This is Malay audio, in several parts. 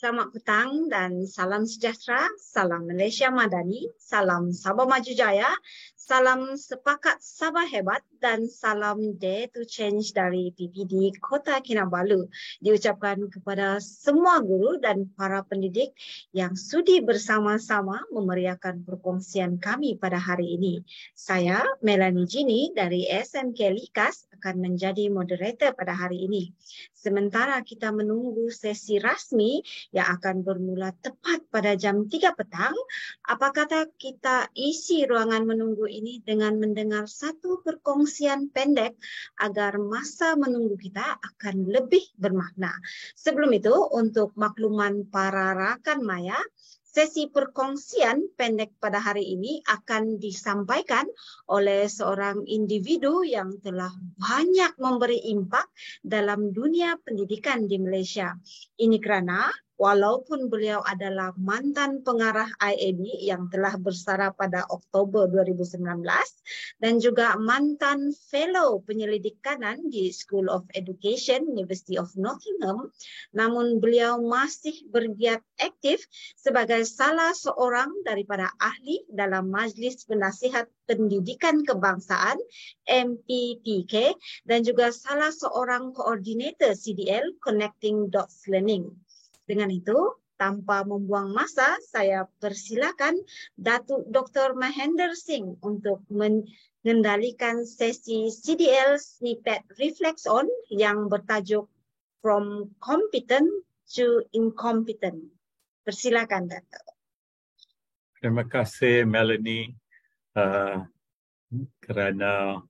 Selamat petang dan salam sejahtera, salam Malaysia Madani, salam Sabah Maju Jaya, salam sepakat Sabah hebat dan salam Dare to Change dari PPD Kota Kinabalu diucapkan kepada semua guru dan para pendidik yang sudi bersama-sama memeriahkan perkongsian kami pada hari ini. Saya, Melanie Jini dari SMK Likas akan menjadi moderator pada hari ini. Sementara kita menunggu sesi rasmi yang akan bermula tepat pada jam 3 petang, apa kata kita isi ruangan menunggu ini dengan mendengar satu perkongsian pendek agar masa menunggu kita akan lebih bermakna. Sebelum itu, untuk makluman para rakan maya, sesi perkongsian pendek pada hari ini akan disampaikan oleh seorang individu yang telah banyak memberi impak dalam dunia pendidikan di Malaysia. Ini kerana walaupun beliau adalah mantan pengarah IAB yang telah bersara pada Oktober 2019 dan juga mantan fellow penyelidik kanan di School of Education University of Nottingham, namun beliau masih bergiat aktif sebagai salah seorang daripada ahli dalam Majlis Penasihat Pendidikan Kebangsaan MPPK dan juga salah seorang koordinator CDL Connecting Dots Learning. Dengan itu, tanpa membuang masa, saya persilakan Datuk Dr. Mahender Singh untuk mengendalikan sesi CDL Snippet Reflex On yang bertajuk From Competent to Incompetent. Persilakan, Datuk. Terima kasih, Melanie, kerana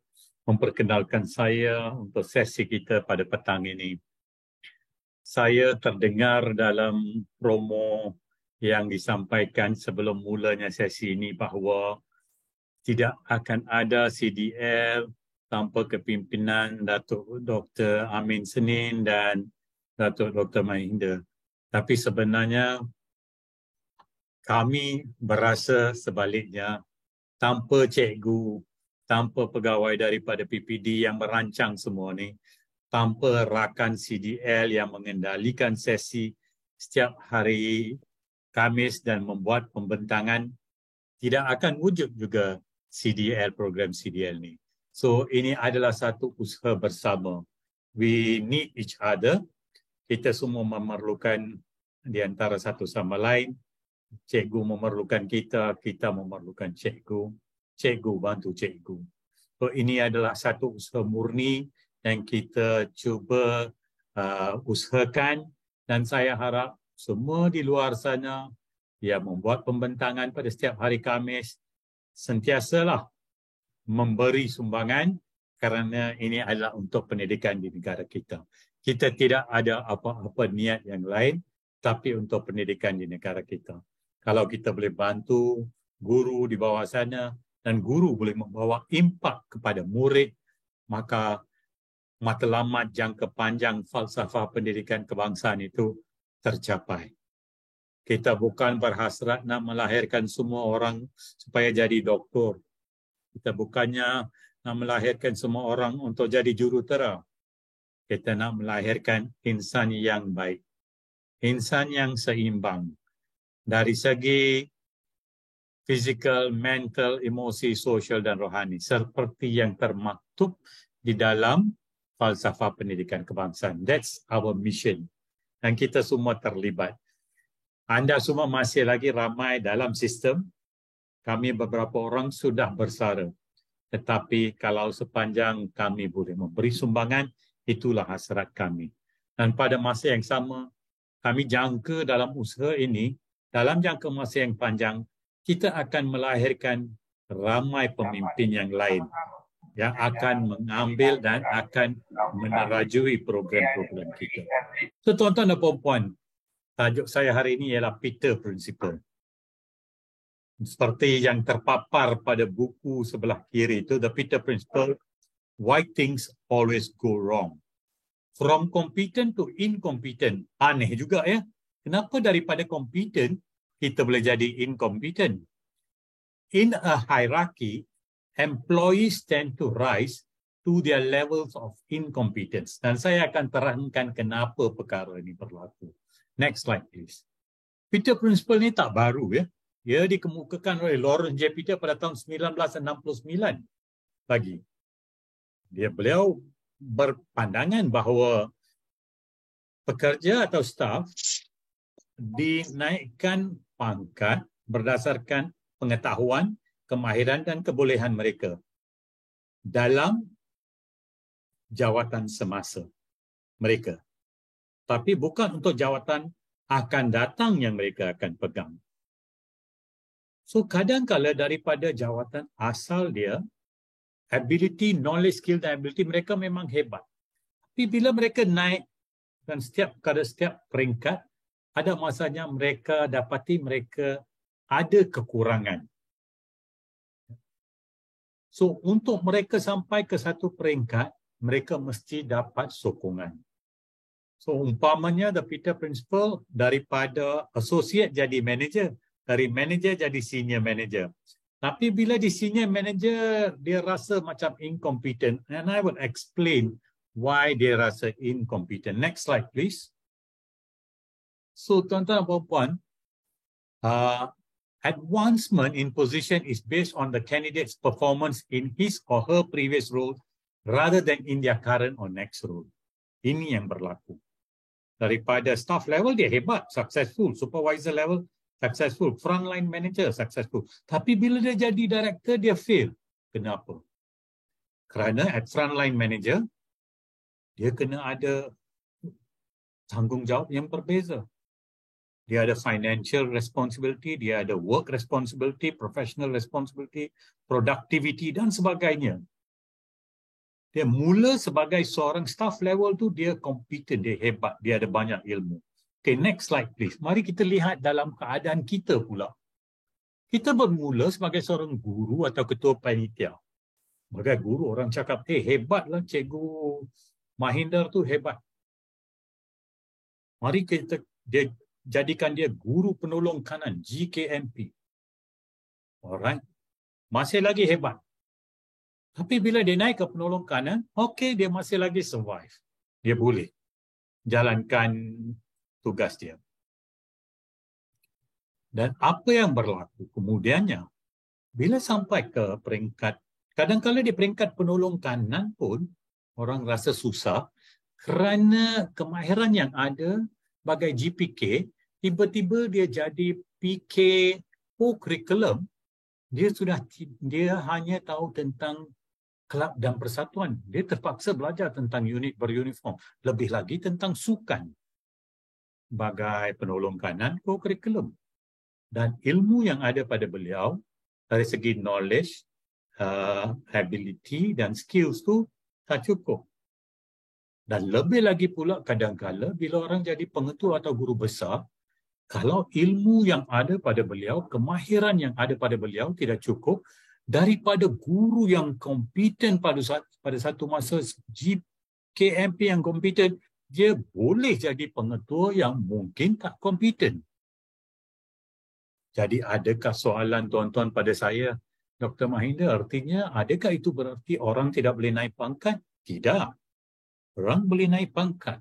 memperkenalkan saya untuk sesi kita pada petang ini. Saya terdengar dalam promo yang disampaikan sebelum mulanya sesi ini bahawa tidak akan ada CDL tanpa kepimpinan Datuk Dr. Amin Senin dan Datuk Dr. Mahender. Tapi sebenarnya kami berasa sebaliknya, tanpa cikgu, tanpa pegawai daripada PPD yang merancang semua ni, tanpa rakan CDL yang mengendalikan sesi setiap hari Khamis dan membuat pembentangan, tidak akan wujud juga CDL, program CDL ni. So ini adalah satu usaha bersama. We need each other. Kita semua memerlukan di antara satu sama lain. Cikgu memerlukan kita, kita memerlukan cikgu. Cikgu bantu cikgu. So ini adalah satu usaha murni yang kita cuba usahakan, dan saya harap semua di luar sana yang membuat pembentangan pada setiap hari Khamis sentiasalah memberi sumbangan kerana ini adalah untuk pendidikan di negara kita. Kita tidak ada apa-apa niat yang lain tapi untuk pendidikan di negara kita. Kalau kita boleh bantu guru di bawah sana dan guru boleh membawa impak kepada murid, maka matlamat jangka panjang falsafah pendidikan kebangsaan itu tercapai. Kita bukan berhasrat nak melahirkan semua orang supaya jadi doktor. Kita bukannya nak melahirkan semua orang untuk jadi jurutera. Kita nak melahirkan insan yang baik. Insan yang seimbang. Dari segi fizikal, mental, emosi, sosial dan rohani. Seperti yang termaktub di dalam falsafah pendidikan kebangsaan. That's our mission. Dan kita semua terlibat. Anda semua masih lagi ramai dalam sistem. Kami beberapa orang sudah bersara. Tetapi kalau sepanjang kami boleh memberi sumbangan, itulah hasrat kami. Dan pada masa yang sama, kami jangka dalam usaha ini, dalam jangka masa yang panjang, kita akan melahirkan ramai pemimpin yang lain yang akan mengambil dan akan menerajui program-program kita. So, tuan-tuan dan puan-puan, tajuk saya hari ini ialah Peter Principle. Seperti yang terpapar pada buku sebelah kiri itu, The Peter Principle, Why Things Always Go Wrong. From competent to incompetent. Aneh juga ya. Kenapa daripada competent, kita boleh jadi incompetent? In a hierarchy, employees tend to rise to their levels of incompetence. Dan saya akan terangkan kenapa perkara ini berlaku. Next slide, please. Peter Principle ni tak baru ya. Ia dikemukakan oleh Lawrence J. Peter pada tahun 1969 lagi. Beliau berpandangan bahawa pekerja atau staf dinaikkan pangkat berdasarkan pengetahuan, kemahiran dan kebolehan mereka dalam jawatan semasa mereka. Tapi bukan untuk jawatan akan datang yang mereka akan pegang. So kadang-kala daripada jawatan asal dia, ability, knowledge, skill dan ability mereka memang hebat. Tapi bila mereka naik dan setiap peringkat, ada masanya mereka dapati mereka ada kekurangan. So untuk mereka sampai ke satu peringkat, mereka mesti dapat sokongan. So umpamanya the Peter Principle daripada associate jadi manager, dari manager jadi senior manager. Tapi bila di senior manager dia rasa macam incompetent, and I will explain why dia rasa incompetent. Next slide please. So tuan-tuan dan puan-puan, advancement in position is based on the candidate's performance in his or her previous role rather than in their current or next role. Ini yang berlaku. Daripada staff level dia hebat, successful, supervisor level successful, frontline manager successful. Tapi bila dia jadi director dia fail. Kenapa? Kerana at frontline manager dia kena ada tanggungjawab yang berbeza. Dia ada financial responsibility, dia ada work responsibility, professional responsibility, productivity dan sebagainya. Dia mula sebagai seorang staff level tu dia competent, dia hebat, dia ada banyak ilmu. Okay, next slide please. Mari kita lihat dalam keadaan kita pula. Kita bermula sebagai seorang guru atau ketua panitia. Sebagai guru orang cakap, hebatlah Cikgu Mahinder tu hebat. Mari kita jadikan dia guru penolong kanan, GKMP. Alright. Masih lagi hebat. Tapi bila dia naik ke penolong kanan, okey, dia masih lagi survive. Dia boleh jalankan tugas dia. Dan apa yang berlaku kemudiannya, bila sampai ke peringkat, kadang-kadang di peringkat penolong kanan pun, orang rasa susah kerana kemahiran yang ada sebagai GPK, tiba-tiba dia jadi PK co-curriculum, dia hanya tahu tentang kelab dan persatuan. Dia terpaksa belajar tentang unit beruniform. Lebih lagi tentang sukan. Sebagai penolong kanan co-curriculum. Dan ilmu yang ada pada beliau, dari segi knowledge, ability dan skills tu tak cukup. Dan lebih lagi pula kadang-kala bila orang jadi pengetua atau guru besar, kalau ilmu yang ada pada beliau, kemahiran yang ada pada beliau tidak cukup, daripada guru yang kompeten pada satu masa GKMP yang kompeten, dia boleh jadi pengetua yang mungkin tak kompeten. Jadi adakah soalan tuan-tuan pada saya, Dr. Mahinder, artinya adakah itu berarti orang tidak boleh naik pangkat? Tidak. Orang boleh naik pangkat.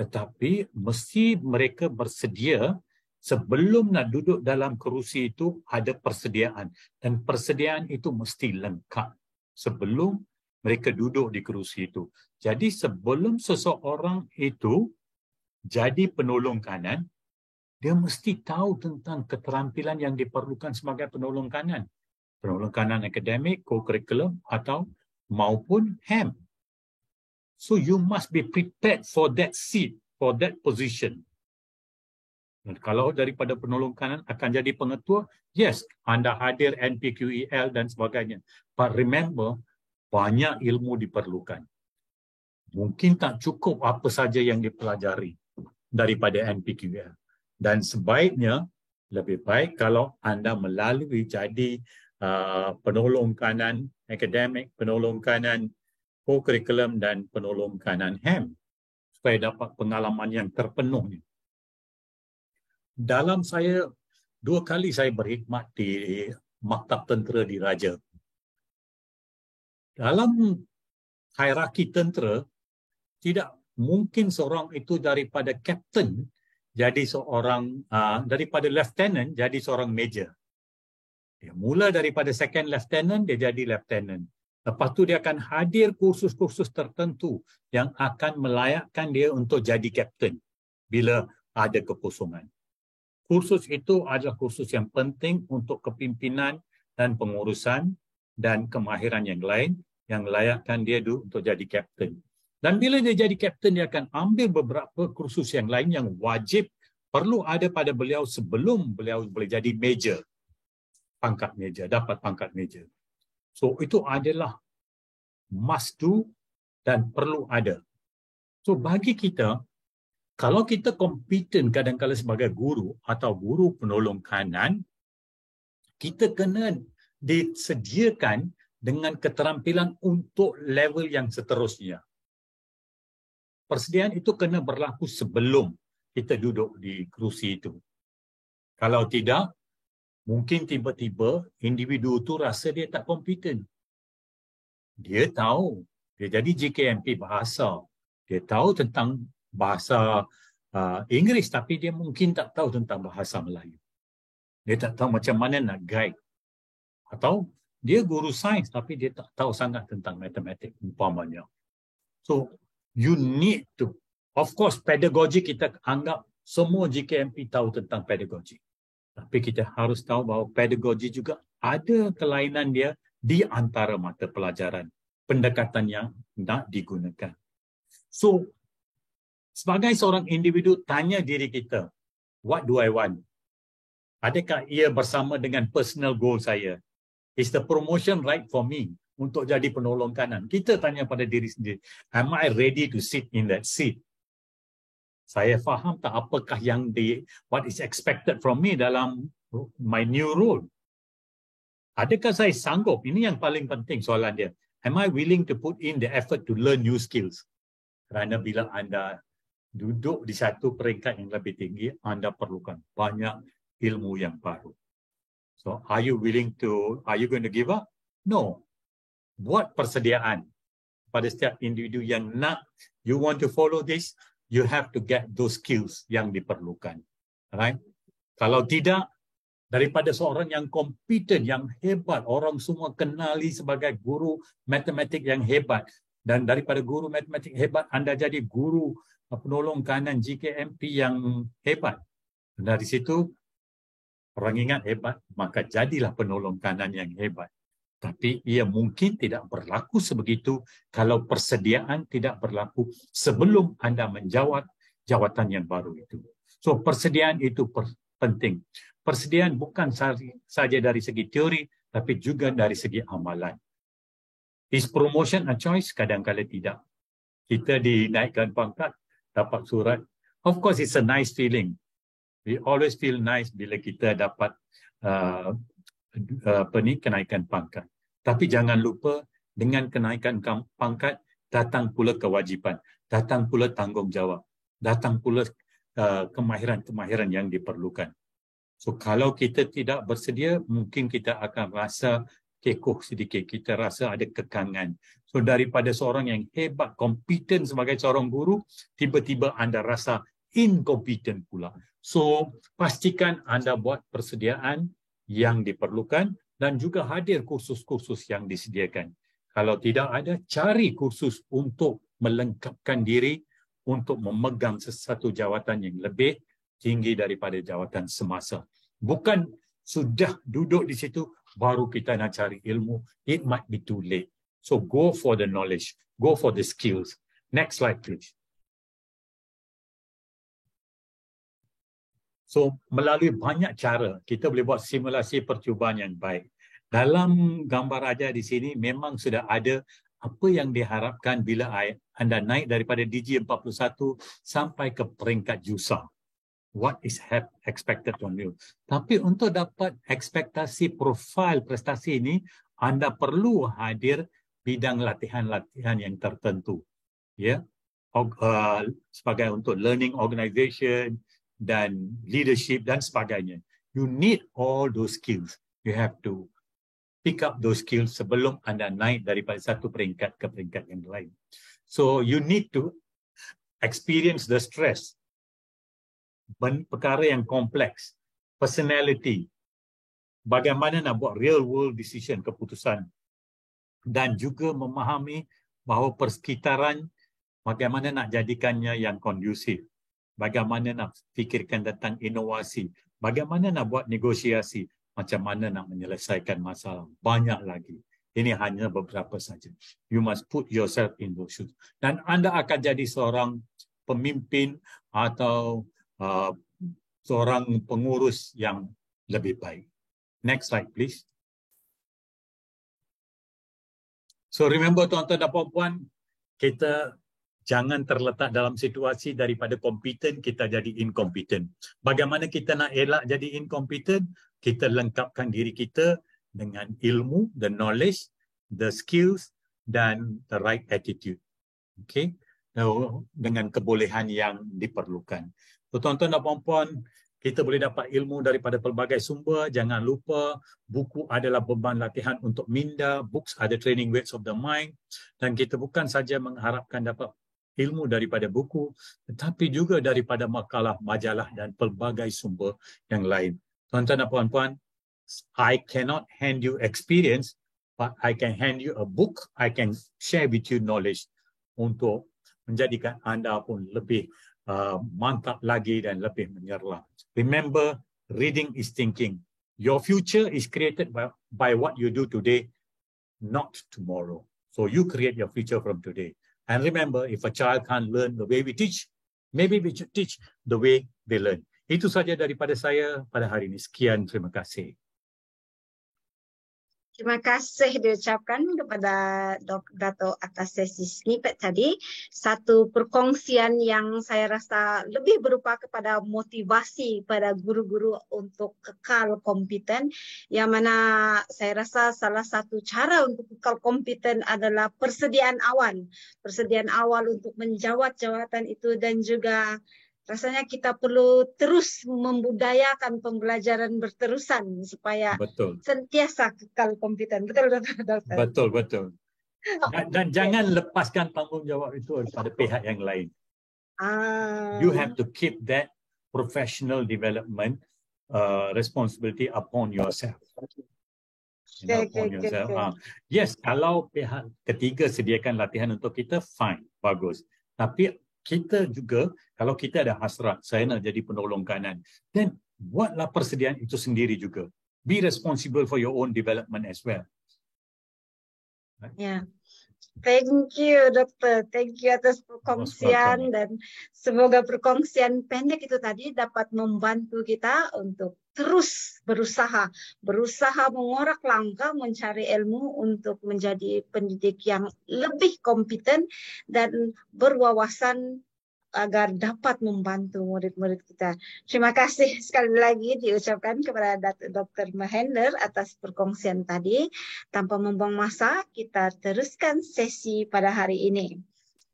Tetapi mesti mereka bersedia sebelum nak duduk dalam kerusi itu ada persediaan. Dan persediaan itu mesti lengkap sebelum mereka duduk di kerusi itu. Jadi sebelum seseorang itu jadi penolong kanan, dia mesti tahu tentang keterampilan yang diperlukan sebagai penolong kanan. Penolong kanan akademik, co-curriculum atau maupun HAM. So you must be prepared for that seat, for that position. Dan kalau daripada penolong kanan akan jadi pengetua, yes, anda hadir NPQEL dan sebagainya. But remember, banyak ilmu diperlukan. Mungkin tak cukup apa saja yang dipelajari daripada NPQEL. Dan sebaiknya, lebih baik kalau anda melalui jadi penolong kanan akademik, penolong kanan co-curriculum dan penolong kanan HAM supaya dapat pengalaman yang terpenuhnya. Dalam saya 2 kali saya berkhidmat di Maktab Tentera Diraja. Dalam hierarki tentera, tidak mungkin seorang itu daripada kapten jadi seorang daripada lieutenant jadi seorang major. Dia mula daripada second lieutenant, dia jadi lieutenant. Lepas tu dia akan hadir kursus-kursus tertentu yang akan melayakkan dia untuk jadi captain bila ada kekosongan. Kursus itu adalah kursus yang penting untuk kepimpinan dan pengurusan dan kemahiran yang lain yang melayakkan dia untuk jadi captain. Dan bila dia jadi captain, dia akan ambil beberapa kursus yang lain yang wajib perlu ada pada beliau sebelum beliau boleh jadi major. Pangkat major, dapat pangkat major. So itu adalah must do dan perlu ada. So bagi kita, kalau kita kompeten kadang-kadang sebagai guru atau guru penolong kanan, kita kena disediakan dengan keterampilan untuk level yang seterusnya. Persediaan itu kena berlaku sebelum kita duduk di kerusi itu. Kalau tidak, mungkin tiba-tiba individu itu rasa dia tak kompeten. Dia tahu, dia jadi JKMP bahasa. Dia tahu tentang bahasa Inggeris, tapi dia mungkin tak tahu tentang bahasa Melayu. Dia tak tahu macam mana nak guide. Atau dia guru sains, tapi dia tak tahu sangat tentang matematik umpamanya. So, you need to, of course, pedagogi kita anggap semua JKMP tahu tentang pedagogi. Tapi kita harus tahu bahawa pedagogi juga ada kelainan dia di antara mata pelajaran, pendekatan yang nak digunakan. So, sebagai seorang individu, tanya diri kita, what do I want? Adakah ia bersama dengan personal goal saya? Is the promotion right for me untuk jadi penolong kanan? Kita tanya pada diri sendiri, am I ready to sit in that seat? Saya faham tak apakah yang what is expected from me dalam my new role? Adakah saya sanggup? Ini yang paling penting soalan dia. Am I willing to put in the effort to learn new skills? Kerana bila anda duduk di satu peringkat yang lebih tinggi, anda perlukan banyak ilmu yang baru. So, are you going to give up? No. Buat persediaan pada setiap individu yang nak, you want to follow this, you have to get those skills yang diperlukan. Right? Kalau tidak, daripada seorang yang kompeten, yang hebat, orang semua kenali sebagai guru matematik yang hebat, dan daripada guru matematik hebat, anda jadi guru penolong kanan JKMP yang hebat. Dari situ, orang ingat hebat, maka jadilah penolong kanan yang hebat. Tapi ia mungkin tidak berlaku sebegitu kalau persediaan tidak berlaku sebelum anda menjawat jawatan yang baru itu. So, persediaan itu penting. Persediaan bukan saja dari segi teori, tapi juga dari segi amalan. Is promotion a choice? Kadang-kadang tidak. Kita dinaikkan pangkat, dapat surat. Of course, it's a nice feeling. We always feel nice bila kita dapat kenaikan pangkat. Tapi jangan lupa dengan kenaikan pangkat datang pula kewajipan, datang pula tanggungjawab, datang pula kemahiran-kemahiran yang diperlukan. So kalau kita tidak bersedia, mungkin kita akan rasa kekoh sedikit, kita rasa ada kekangan. So daripada seorang yang hebat, kompeten sebagai seorang guru, tiba-tiba anda rasa inkompeten pula. So, pastikan anda buat persediaan yang diperlukan dan juga hadir kursus-kursus yang disediakan. Kalau tidak ada, cari kursus untuk melengkapkan diri untuk memegang sesuatu jawatan yang lebih tinggi daripada jawatan semasa. Bukan sudah duduk di situ, baru kita nak cari ilmu. It might be too late. So, go for the knowledge. Go for the skills. Next slide, please. So, melalui banyak cara, kita boleh buat simulasi percubaan yang baik. Dalam gambar ajar di sini, memang sudah ada apa yang diharapkan bila anda naik daripada DG 41 sampai ke peringkat JUSA. What is expected from you? Tapi untuk dapat ekspektasi profil prestasi ini, anda perlu hadir bidang latihan-latihan yang tertentu. Ya, sebagai untuk learning organization, dan leadership dan sebagainya. You need all those skills. You have to pick up those skills sebelum anda naik daripada satu peringkat ke peringkat yang lain. So you need to experience the stress. perkara yang kompleks, personality, bagaimana nak buat real world decision, keputusan, dan juga memahami bahawa persekitaran bagaimana nak jadikannya yang kondusif, bagaimana nak fikirkan tentang inovasi, bagaimana nak buat negosiasi, macam mana nak menyelesaikan masalah. Banyak lagi. Ini hanya beberapa saja. You must put yourself in those shoes. Dan anda akan jadi seorang pemimpin atau seorang pengurus yang lebih baik. Next slide, please. So remember tuan-tuan dan puan-puan, kita jangan terletak dalam situasi daripada kompeten kita jadi incompetent. Bagaimana kita nak elak jadi incompetent? Kita lengkapkan diri kita dengan ilmu, the knowledge, the skills dan the right attitude. Okay? Dengan kebolehan yang diperlukan. So, tuan-tuan dan puan-puan, kita boleh dapat ilmu daripada pelbagai sumber. Jangan lupa, buku adalah beban latihan untuk minda. Books are the training weights of the mind. Dan kita bukan saja mengharapkan dapat ilmu daripada buku, tetapi juga daripada makalah, majalah dan pelbagai sumber yang lain. Tuan-tuan dan puan-puan, I cannot hand you experience, but I can hand you a book. I can share with you knowledge untuk menjadikan anda pun lebih mantap lagi dan lebih menyerlah. Remember, reading is thinking. Your future is created by what you do today, not tomorrow. So you create your future from today. And remember, if a child can't learn the way we teach, maybe we should teach the way they learn. Itu saja daripada saya pada hari ini. Sekian, terima kasih. Terima kasih diucapkan kepada Dato' atas sesi snippet tadi. Satu perkongsian yang saya rasa lebih berupa kepada motivasi pada guru-guru untuk kekal kompeten, yang mana saya rasa salah satu cara untuk kekal kompeten adalah persediaan awal. Persediaan awal untuk menjawat jawatan itu, dan juga rasanya kita perlu terus membudayakan pembelajaran berterusan supaya sentiasa kekal kompeten. Betul, Dokter? Betul, betul. Dan jangan lepaskan tanggungjawab itu kepada pihak yang lain. You have to keep that professional development responsibility upon yourself. Yes, kalau pihak ketiga sediakan latihan untuk kita, fine, bagus. Tapi kita juga, kalau kita ada hasrat, saya nak jadi penolong kanan, then buatlah persediaan itu sendiri juga. Be responsible for your own development as well. Yeah. Thank you, Dokter. Thank you atas perkongsian, dan semoga perkongsian pendek itu tadi dapat membantu kita untuk terus berusaha mengorak langkah mencari ilmu untuk menjadi pendidik yang lebih kompeten dan berwawasan agar dapat membantu murid-murid kita. Terima kasih sekali lagi diucapkan kepada Dr. Mahendra atas perkongsian tadi. Tanpa membuang masa, kita teruskan sesi pada hari ini.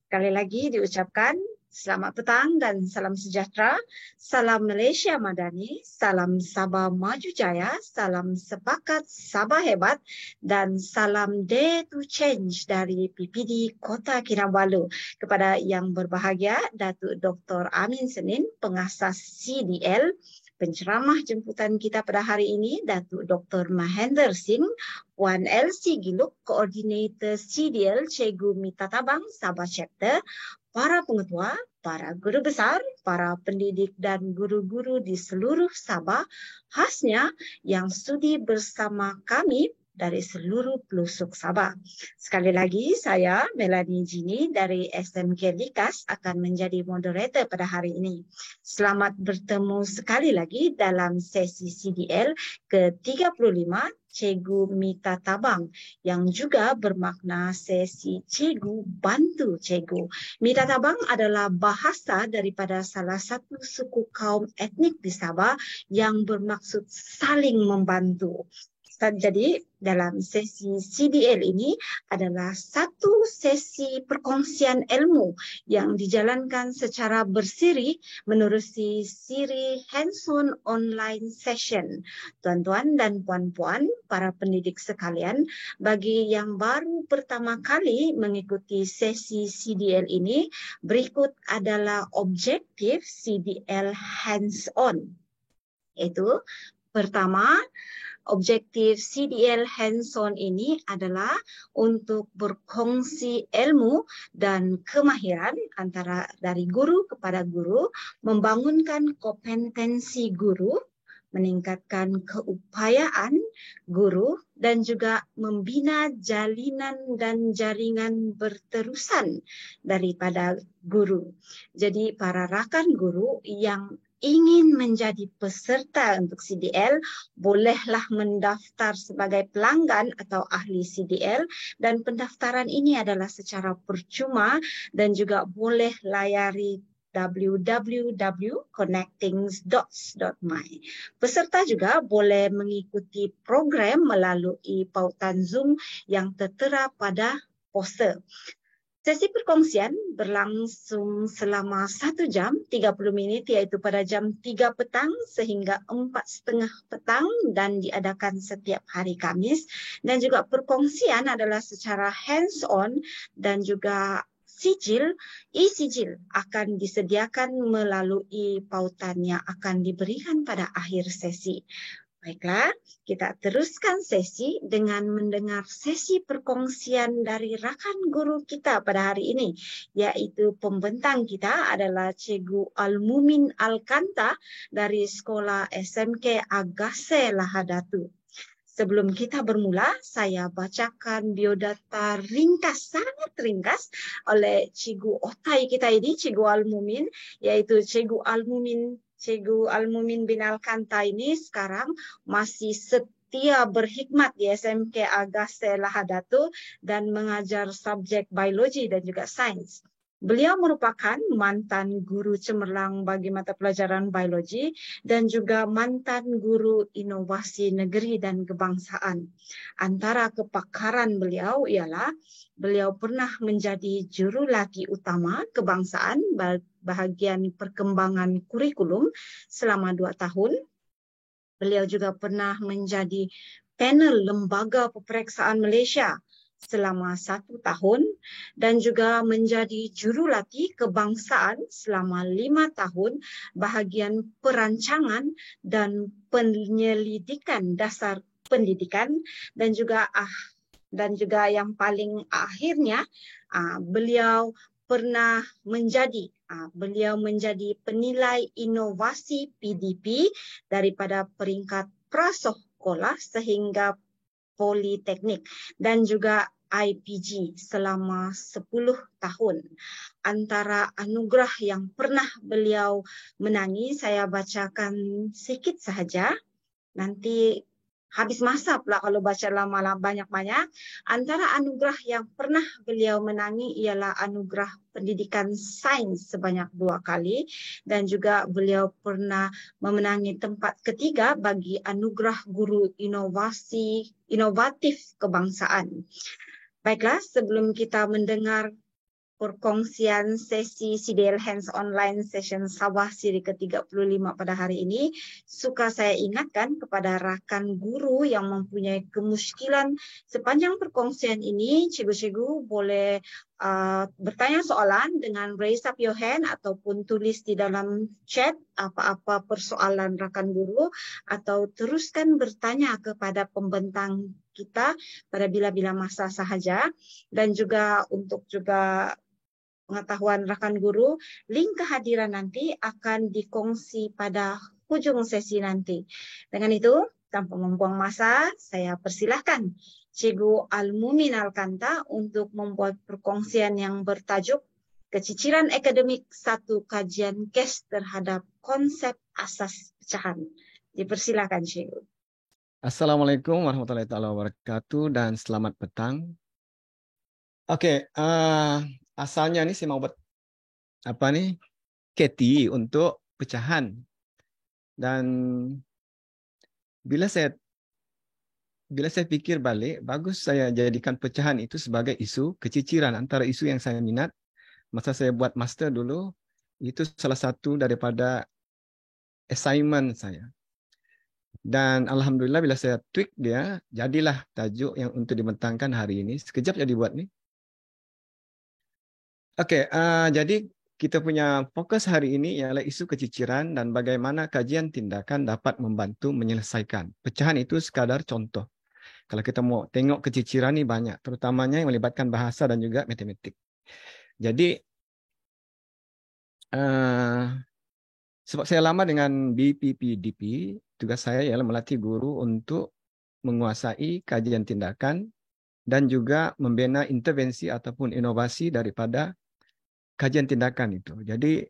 Sekali lagi diucapkan selamat petang dan salam sejahtera. Salam Malaysia Madani, salam Sabah Maju Jaya, salam sepakat Sabah hebat, dan salam Dare to Change dari PPD Kota Kinabalu. Kepada yang berbahagia, Datuk Dr. Amin Senin, pengasas CDL, penceramah jemputan kita pada hari ini, Datuk Dr. Mahendra Singh, Puan Elsie Giluk, Koordinator CDL, Cikgu Mita Tabang, Sabah Chapter, para pengetua, para guru besar, para pendidik dan guru-guru di seluruh Sabah, khasnya yang sudi bersama kami dari seluruh pelosok Sabah. Sekali lagi, saya Melanie Jini dari SMK Likas akan menjadi moderator pada hari ini. Selamat bertemu sekali lagi dalam sesi CDL ke-35 Cikgu Mita Tabang, yang juga bermakna sesi Cikgu Bantu Cikgu. Mita Tabang adalah bahasa daripada salah satu suku kaum etnik di Sabah yang bermaksud saling membantu. Jadi dalam sesi CDL ini adalah satu sesi perkongsian ilmu yang dijalankan secara bersiri menerusi siri hands-on online session. Tuan-tuan dan puan-puan, para pendidik sekalian, bagi yang baru pertama kali mengikuti sesi CDL ini, berikut adalah objektif CDL hands-on. Itu pertama, objektif CDL hands-on ini adalah untuk berkongsi ilmu dan kemahiran antara dari guru kepada guru, membangunkan kompetensi guru, meningkatkan keupayaan guru, dan juga membina jalinan dan jaringan berterusan daripada guru. Jadi para rakan guru yang ingin menjadi peserta untuk CDL, bolehlah mendaftar sebagai pelanggan atau ahli CDL, dan pendaftaran ini adalah secara percuma dan juga boleh layari www.connectingsdots.my. Peserta juga boleh mengikuti program melalui pautan Zoom yang tertera pada poster. Sesi perkongsian berlangsung selama 1 jam 30 minit, iaitu pada jam 3 petang sehingga 4:30 petang, dan diadakan setiap hari Khamis. Dan juga perkongsian adalah secara hands-on dan juga e-sijil akan disediakan melalui pautan yang akan diberikan pada akhir sesi. Baiklah, kita teruskan sesi dengan mendengar sesi perkongsian dari rakan guru kita pada hari ini, yaitu pembentang kita adalah Cikgu Al-Mumin Al-Kanta dari Sekolah SMK Agase Lahadatu. Sebelum kita bermula, saya bacakan biodata ringkas, sangat ringkas, oleh Cikgu Otai kita ini, Cikgu Al-Mumin, yaitu Cikgu Al-Mumin bin Al-Kanta ini sekarang masih setia berkhidmat di SMK Agase Lahadatu dan mengajar subjek biologi dan juga sains. Beliau merupakan mantan guru cemerlang bagi mata pelajaran biologi dan juga mantan guru inovasi negeri dan kebangsaan. Antara kepakaran beliau ialah beliau pernah menjadi jurulagi utama kebangsaan bahagian perkembangan kurikulum selama 2 tahun. Beliau juga pernah menjadi panel Lembaga Peperiksaan Malaysia selama 1 tahun dan juga menjadi jurulatih kebangsaan selama 5 tahun bahagian perancangan dan penyelidikan dasar pendidikan, dan juga yang paling akhirnya beliau pernah menjadi penilai inovasi PDP daripada peringkat prasekolah sehingga politeknik dan juga IPG selama 10 tahun. Antara anugerah yang pernah beliau menangi, saya bacakan sedikit sahaja. Nanti habis masa pula kalau baca lama banyak-banyak. Antara anugerah yang pernah beliau menangi ialah anugerah pendidikan sains sebanyak 2 kali, dan juga beliau pernah memenangi tempat ketiga bagi anugerah guru inovatif kebangsaan. Baiklah, sebelum kita mendengar perkongsian sesi CDL Hands Online Session Sabah siri ke-35 pada hari ini, suka saya ingatkan kepada rakan guru yang mempunyai kemuskilan sepanjang perkongsian ini, cikgu-cikgu boleh bertanya soalan dengan raise up your hand ataupun tulis di dalam chat apa-apa persoalan rakan guru, atau teruskan bertanya kepada pembentang kita pada bila-bila masa sahaja. Dan juga untuk pengetahuan rakan guru, link kehadiran nanti akan dikongsi pada hujung sesi nanti. Dengan itu, tanpa membuang masa, saya persilahkan Cikgu Al-Mumin Al-Kanta untuk membuat perkongsian yang bertajuk Keciciran Akademik 1 Kajian Kes terhadap Konsep Asas Pecahan. Dipersilakan, Cikgu. Assalamualaikum warahmatullahi wabarakatuh dan selamat petang. Oke, asalnya nih saya mau buat KT untuk pecahan. Dan bila saya bila saya fikir balik, bagus saya jadikan pecahan itu sebagai isu keciciran. Antara isu yang saya minat, masa saya buat master dulu, itu salah satu daripada assignment saya. Dan alhamdulillah bila saya tweak dia, jadilah tajuk yang untuk dibentangkan hari ini. Sekejap jadi buat nih. Oke, jadi kita punya fokus hari ini ialah isu keciciran dan bagaimana kajian tindakan dapat membantu menyelesaikan. Pecahan itu sekadar contoh. Kalau kita mau tengok keciciran ini banyak, terutamanya yang melibatkan bahasa dan juga matematik. Jadi, sebab saya lama dengan BPPDP, tugas saya ialah melatih guru untuk menguasai kajian tindakan dan juga membina intervensi ataupun inovasi daripada kajian tindakan itu. Jadi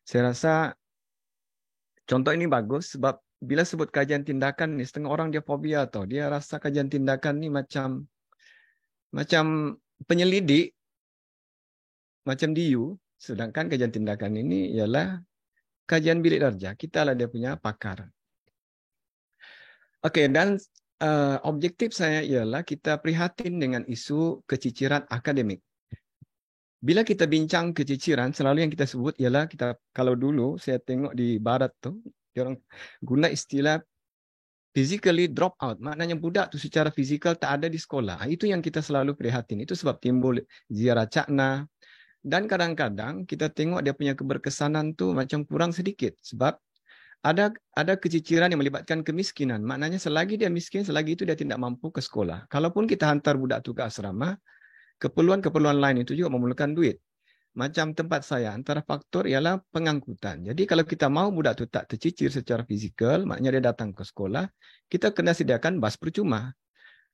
saya rasa contoh ini bagus sebab bila sebut kajian tindakan ni setengah orang dia fobia atau dia rasa kajian tindakan ni macam penyelidik, macam DU, sedangkan kajian tindakan ini ialah kajian bilik darjah. Kita lah dia punya pakar. Okey, dan objektif saya ialah kita prihatin dengan isu keciciran akademik. Bila kita bincang keciciran, selalu yang kita sebut ialah kita, kalau dulu saya tengok di barat tu, orang guna istilah physically drop out. Maknanya budak tu secara fizikal tak ada di sekolah. Itu yang kita selalu prihatin. Itu sebab timbul ziarah cakna. Dan kadang-kadang kita tengok dia punya keberkesanan tu macam kurang sedikit. Sebab ada keciciran yang melibatkan kemiskinan. Maknanya selagi dia miskin, selagi itu dia tidak mampu ke sekolah. Kalaupun kita hantar budak tu ke asrama, keperluan-keperluan lain itu juga memerlukan duit. Macam tempat saya, antara faktor ialah pengangkutan. Jadi kalau kita mahu budak tu tak tercicir secara fizikal, maknanya dia datang ke sekolah, kita kena sediakan bas percuma.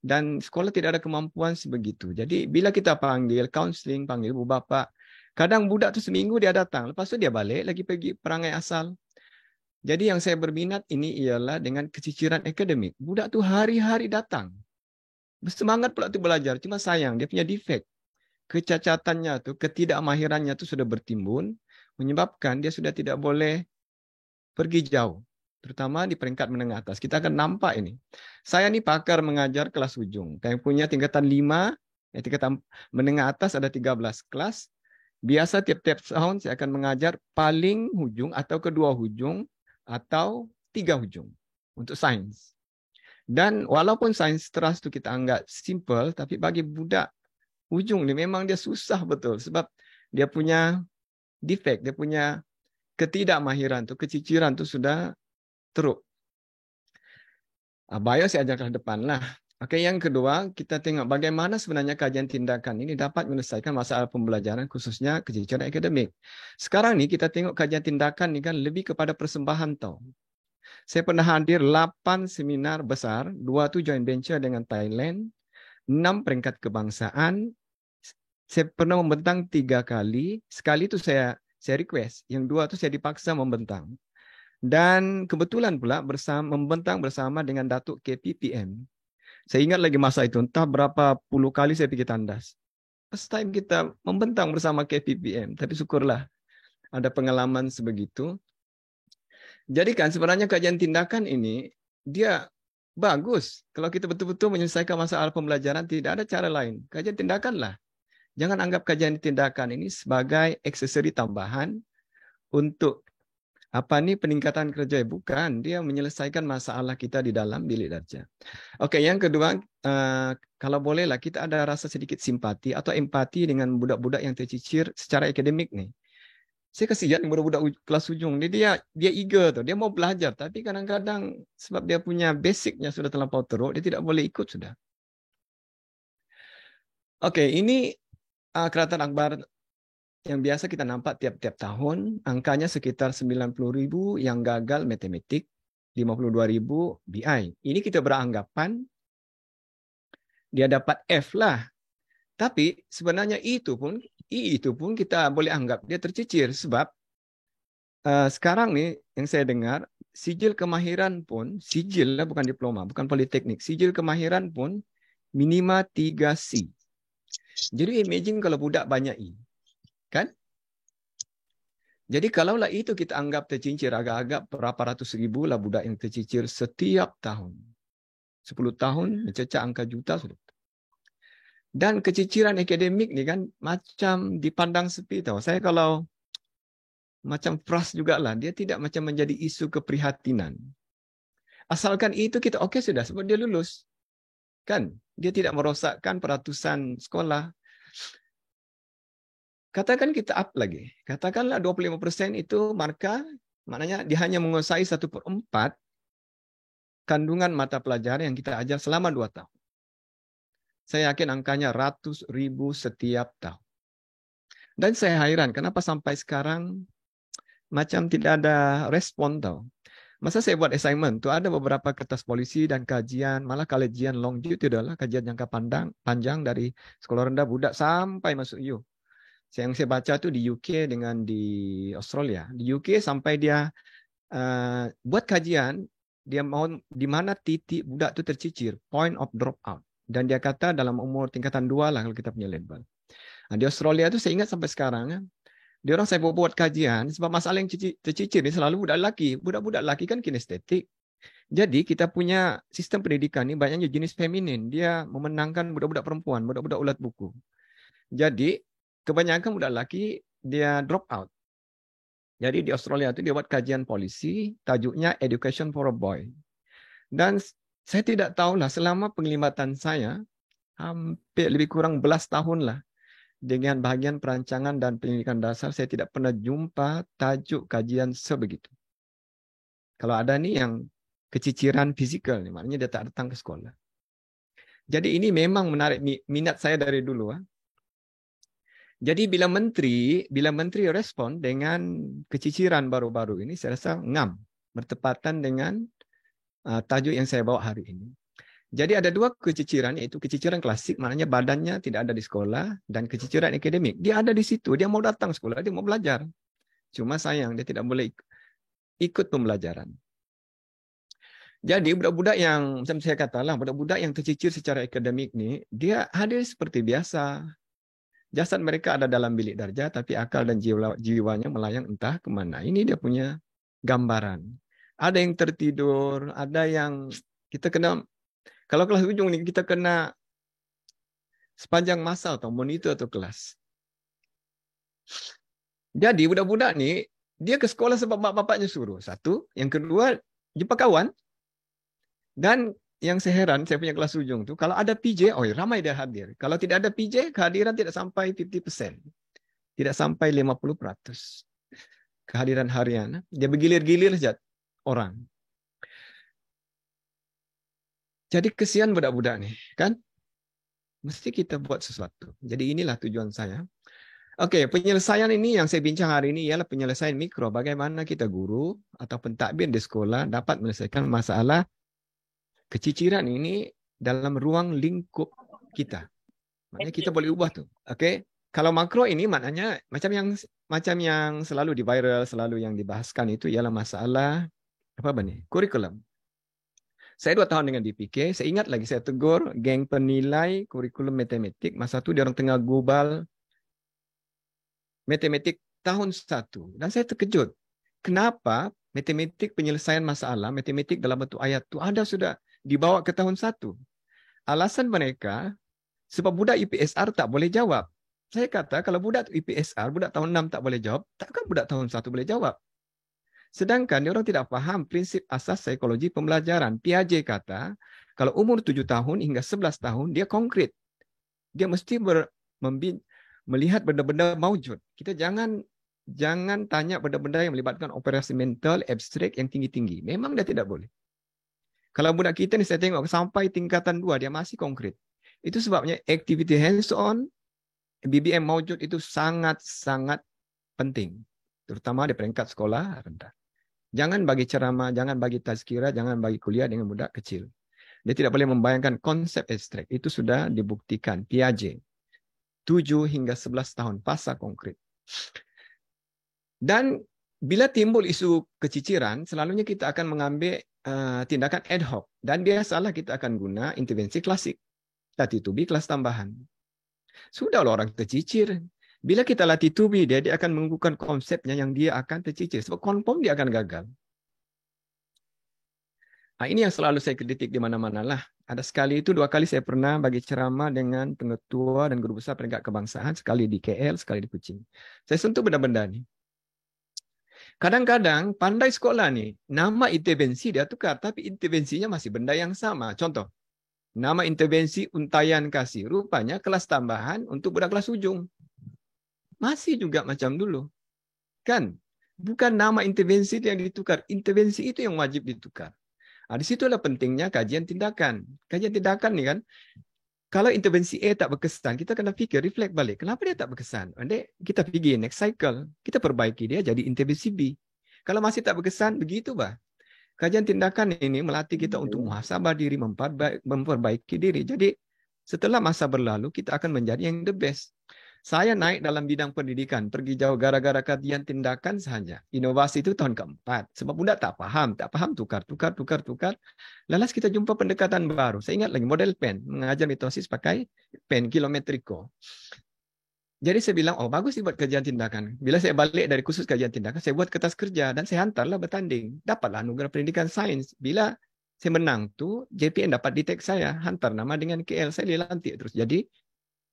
Dan sekolah tidak ada kemampuan sebegitu. Jadi bila kita panggil kaunseling, panggil ibu bapa, kadang budak tu seminggu dia datang, lepas tu dia balik lagi pergi perangai asal. Jadi yang saya berminat ini ialah dengan keciciran akademik. Budak tu hari-hari datang. Bersemangat pula tu belajar. Cuma sayang, dia punya defek. Kecacatannya tu, ketidakmahirannya tu sudah bertimbun, menyebabkan dia sudah tidak boleh pergi jauh. Terutama di peringkat menengah atas. Kita akan nampak ini. Saya ni pakar mengajar kelas ujung. Yang punya tingkatan 5, tingkatan menengah atas ada 13 kelas. Biasa tiap-tiap tahun saya akan mengajar paling hujung atau kedua hujung atau 3 hujung untuk sains. Dan walaupun sains teras tu kita anggap simple, tapi bagi budak ujung ni memang dia susah betul sebab dia punya defect, dia punya ketidakmahiran tu, keciciran tu sudah teruk. Bio saya ajar ke depan lah. Okey, yang kedua, kita tengok bagaimana sebenarnya kajian tindakan ini dapat menyelesaikan masalah pembelajaran khususnya keciciran akademik. Sekarang ni kita tengok kajian tindakan ni kan lebih kepada persembahan tau. Saya pernah hadir 8 seminar besar, 2 tu joint venture dengan Thailand, 6 peringkat kebangsaan. Saya pernah membentang 3 kali. Sekali tu saya request, yang 2 tu saya dipaksa membentang. Dan kebetulan pula membentang bersama dengan Datuk KPPM. Saya ingat lagi masa itu, entah berapa puluh kali saya pergi tandas. First time kita membentang bersama KPPM, tapi syukurlah ada pengalaman sebegitu. Jadi kan sebenarnya kajian tindakan ini, dia bagus. Kalau kita betul-betul menyelesaikan masalah pembelajaran, tidak ada cara lain. Kajian tindakanlah. Jangan anggap kajian tindakan ini sebagai aksesori tambahan untuk peningkatan kerja. Bukan, dia menyelesaikan masalah kita di dalam bilik darjah. Okey, yang kedua, kalau bolehlah kita ada rasa sedikit simpati atau empati dengan budak-budak yang tercicir secara akademik ni. Saya kasihan budak-budak kelas ujung ni, dia eager tu, dia mau belajar tapi kadang-kadang sebab dia punya basicnya sudah terlampau teruk, dia tidak boleh ikut sudah. Okey, ini keratan akhbar yang biasa kita nampak tiap-tiap tahun, angkanya sekitar 90,000 yang gagal matematik, 52,000 BI. Ini kita beranggapan dia dapat F lah. Tapi sebenarnya itu pun kita boleh anggap dia tercicir sebab sekarang ni yang saya dengar, sijil kemahiran pun, sijil lah bukan diploma, bukan politeknik, sijil kemahiran pun minima 3C. Jadi imagine kalau budak banyak I. Kan? Jadi kalaulah itu kita anggap tercincir, agak-agak berapa ratus ribu lah budak yang tercicir setiap tahun. 10 tahun mencecah angka juta sudah. Dan keciciran akademik ni kan macam dipandang sepi tau. Saya kalau macam frust jugalah, dia tidak macam menjadi isu keprihatinan. Asalkan itu kita okey sudah sebab dia lulus. Kan? Dia tidak merosakkan peratusan sekolah. Katakan kita up lagi. Katakanlah 25% itu markah, maknanya dia hanya menguasai 1/4 kandungan mata pelajaran yang kita ajar selama 2 tahun. Saya yakin angkanya ratus ribu setiap tahun. Dan saya hairan kenapa sampai sekarang macam tidak ada respon tau. Masa saya buat assignment tu ada beberapa kertas polisi dan kajian, malah kajian longitudinal adalah kajian jangka panjang dari sekolah rendah budak sampai masuk U. Yang saya baca tu di UK dengan di Australia. Di UK sampai dia buat kajian, dia mau di mana titik budak tu tercicir, point of drop out. Dan dia kata dalam umur tingkatan 2 lah kalau kita punya label. Nah, di Australia tu saya ingat sampai sekarang, dia orang saya buat kajian sebab masalah yang tercicir ni selalu budak lelaki. Budak-budak lelaki kan kinestetik. Jadi kita punya sistem pendidikan ni banyaknya jenis feminin. Dia memenangkan budak-budak perempuan, budak-budak ulat buku. Jadi kebanyakan budak lelaki dia drop out. Jadi di Australia tu dia buat kajian polisi, tajuknya Education for a Boy. Dan saya tidak tahulah selama penglibatan saya hampir lebih kurang belas tahun lah dengan bahagian perancangan dan pendidikan dasar, saya tidak pernah jumpa tajuk kajian sebegitu. Kalau ada ni yang keciciran fizikal ni, maknanya dia tak datang ke sekolah. Jadi ini memang menarik minat saya dari dulu. Jadi bila menteri respon dengan keciciran baru-baru ini, saya rasa ngam bertepatan dengan tajuk yang saya bawa hari ini. Jadi ada 2 keciciran, iaitu keciciran klasik, maknanya badannya tidak ada di sekolah, dan keciciran akademik. Dia ada di situ, dia mau datang sekolah, dia mau belajar. Cuma sayang, dia tidak boleh ikut pembelajaran. Jadi budak-budak yang, macam saya katalah, budak-budak yang tercicir secara akademik ni, dia hadir seperti biasa. Jasad mereka ada dalam bilik darjah, tapi akal dan jiwanya melayang entah ke mana. Ini dia punya gambaran. Ada yang tertidur, ada yang kita kena, kalau kelas ujung ni kita kena sepanjang masa atau monitor atau kelas. Jadi budak-budak ni, dia ke sekolah sebab mak bapaknya suruh. Satu. Yang kedua, jumpa kawan. Dan yang saya heran, saya punya kelas ujung tu, kalau ada PJ, ramai dia hadir. Kalau tidak ada PJ, kehadiran tidak sampai 50%. Tidak sampai 50%. Kehadiran harian. Dia bergilir-gilir saja orang. Jadi kesian budak-budak ni, kan? Mesti kita buat sesuatu. Jadi inilah tujuan saya. Okey, penyelesaian ini yang saya bincang hari ini ialah penyelesaian mikro. Bagaimana kita guru atau pentadbir di sekolah dapat menyelesaikan masalah keciciran ini dalam ruang lingkup kita. Maknanya kita boleh ubah tu. Okey. Kalau makro ini maknanya macam yang selalu di viral, selalu yang dibahaskan itu ialah masalah apa ni? Kurikulum. Saya 2 tahun dengan DPK, saya ingat lagi saya tegur geng penilai kurikulum matematik. Masa tu dia orang tengah gubal matematik tahun 1. Dan saya terkejut. Kenapa matematik penyelesaian masalah, matematik dalam bentuk ayat tu ada sudah dibawa ke tahun 1. Alasan mereka, sebab budak IPSR tak boleh jawab. Saya kata, kalau budak IPSR, budak tahun 6 tak boleh jawab, takkan budak tahun 1 boleh jawab. Sedangkan dia orang tidak faham prinsip asas psikologi pembelajaran. Piaget kata, kalau umur 7 tahun hingga 11 tahun, dia konkret. Dia mesti melihat benda-benda maujud. Kita jangan tanya benda-benda yang melibatkan operasi mental, abstrak yang tinggi-tinggi. Memang dia tidak boleh. Kalau budak kita ni saya tengok sampai tingkatan 2, dia masih konkret. Itu sebabnya aktiviti hands-on, BBM maujud itu sangat-sangat penting. Terutama di peringkat sekolah rendah. Jangan bagi ceramah, jangan bagi tazkirah, jangan bagi kuliah dengan budak kecil. Dia tidak boleh membayangkan konsep abstrak. Itu sudah dibuktikan. Piaget. 7 hingga 11 tahun. Fasa konkret. Dan bila timbul isu keciciran, selalunya kita akan mengambil tindakan ad hoc. Dan biasalah kita akan guna intervensi klasik. Latih tubi kelas tambahan. Sudahlah orang tercicir. Bila kita latih tubi dia akan menggugurkan konsepnya yang dia akan tercicir. Sebab confirm dia akan gagal. Ini yang selalu saya kritik di mana-mana lah. Ada sekali itu 2 kali saya pernah bagi ceramah dengan pengetua dan guru besar penegak kebangsaan, sekali di KL, sekali di Kuching. Saya sentuh benda-benda nih. Kadang-kadang pandai sekolah nih, nama intervensi dia tukar, tapi intervensinya masih benda yang sama. Contoh, nama intervensi Untayan Kasih, rupanya kelas tambahan untuk budak kelas ujung. Masih juga macam dulu. Kan? Bukan nama intervensi yang ditukar, intervensi itu yang wajib ditukar. Di situlah pentingnya kajian tindakan. Kajian tindakan nih kan, kalau intervensi A tak berkesan, kita kena fikir, reflect balik. Kenapa dia tak berkesan? Andai kita pergi next cycle, kita perbaiki dia jadi intervensi B. Kalau masih tak berkesan, begitu bah. Kajian tindakan ini melatih kita untuk muhasabah diri, memperbaiki diri. Jadi setelah masa berlalu, kita akan menjadi yang the best. Saya naik dalam bidang pendidikan, pergi jauh gara-gara kajian tindakan saja. Inovasi itu tahun ke-4. Sebab budak tak paham, tukar. Lalu kita jumpa pendekatan baru. Saya ingat lagi model pen, mengajar mitosis pakai pen kilometriko. Jadi saya bilang, oh bagus sih buat kajian tindakan. Bila saya balik dari kursus kajian tindakan, saya buat kertas kerja dan saya hantarlah bertanding. Dapatlah anugerah pendidikan sains. Bila saya menang tuh, JPN dapat detect saya, hantar nama dengan KL, saya dilantik terus. Jadi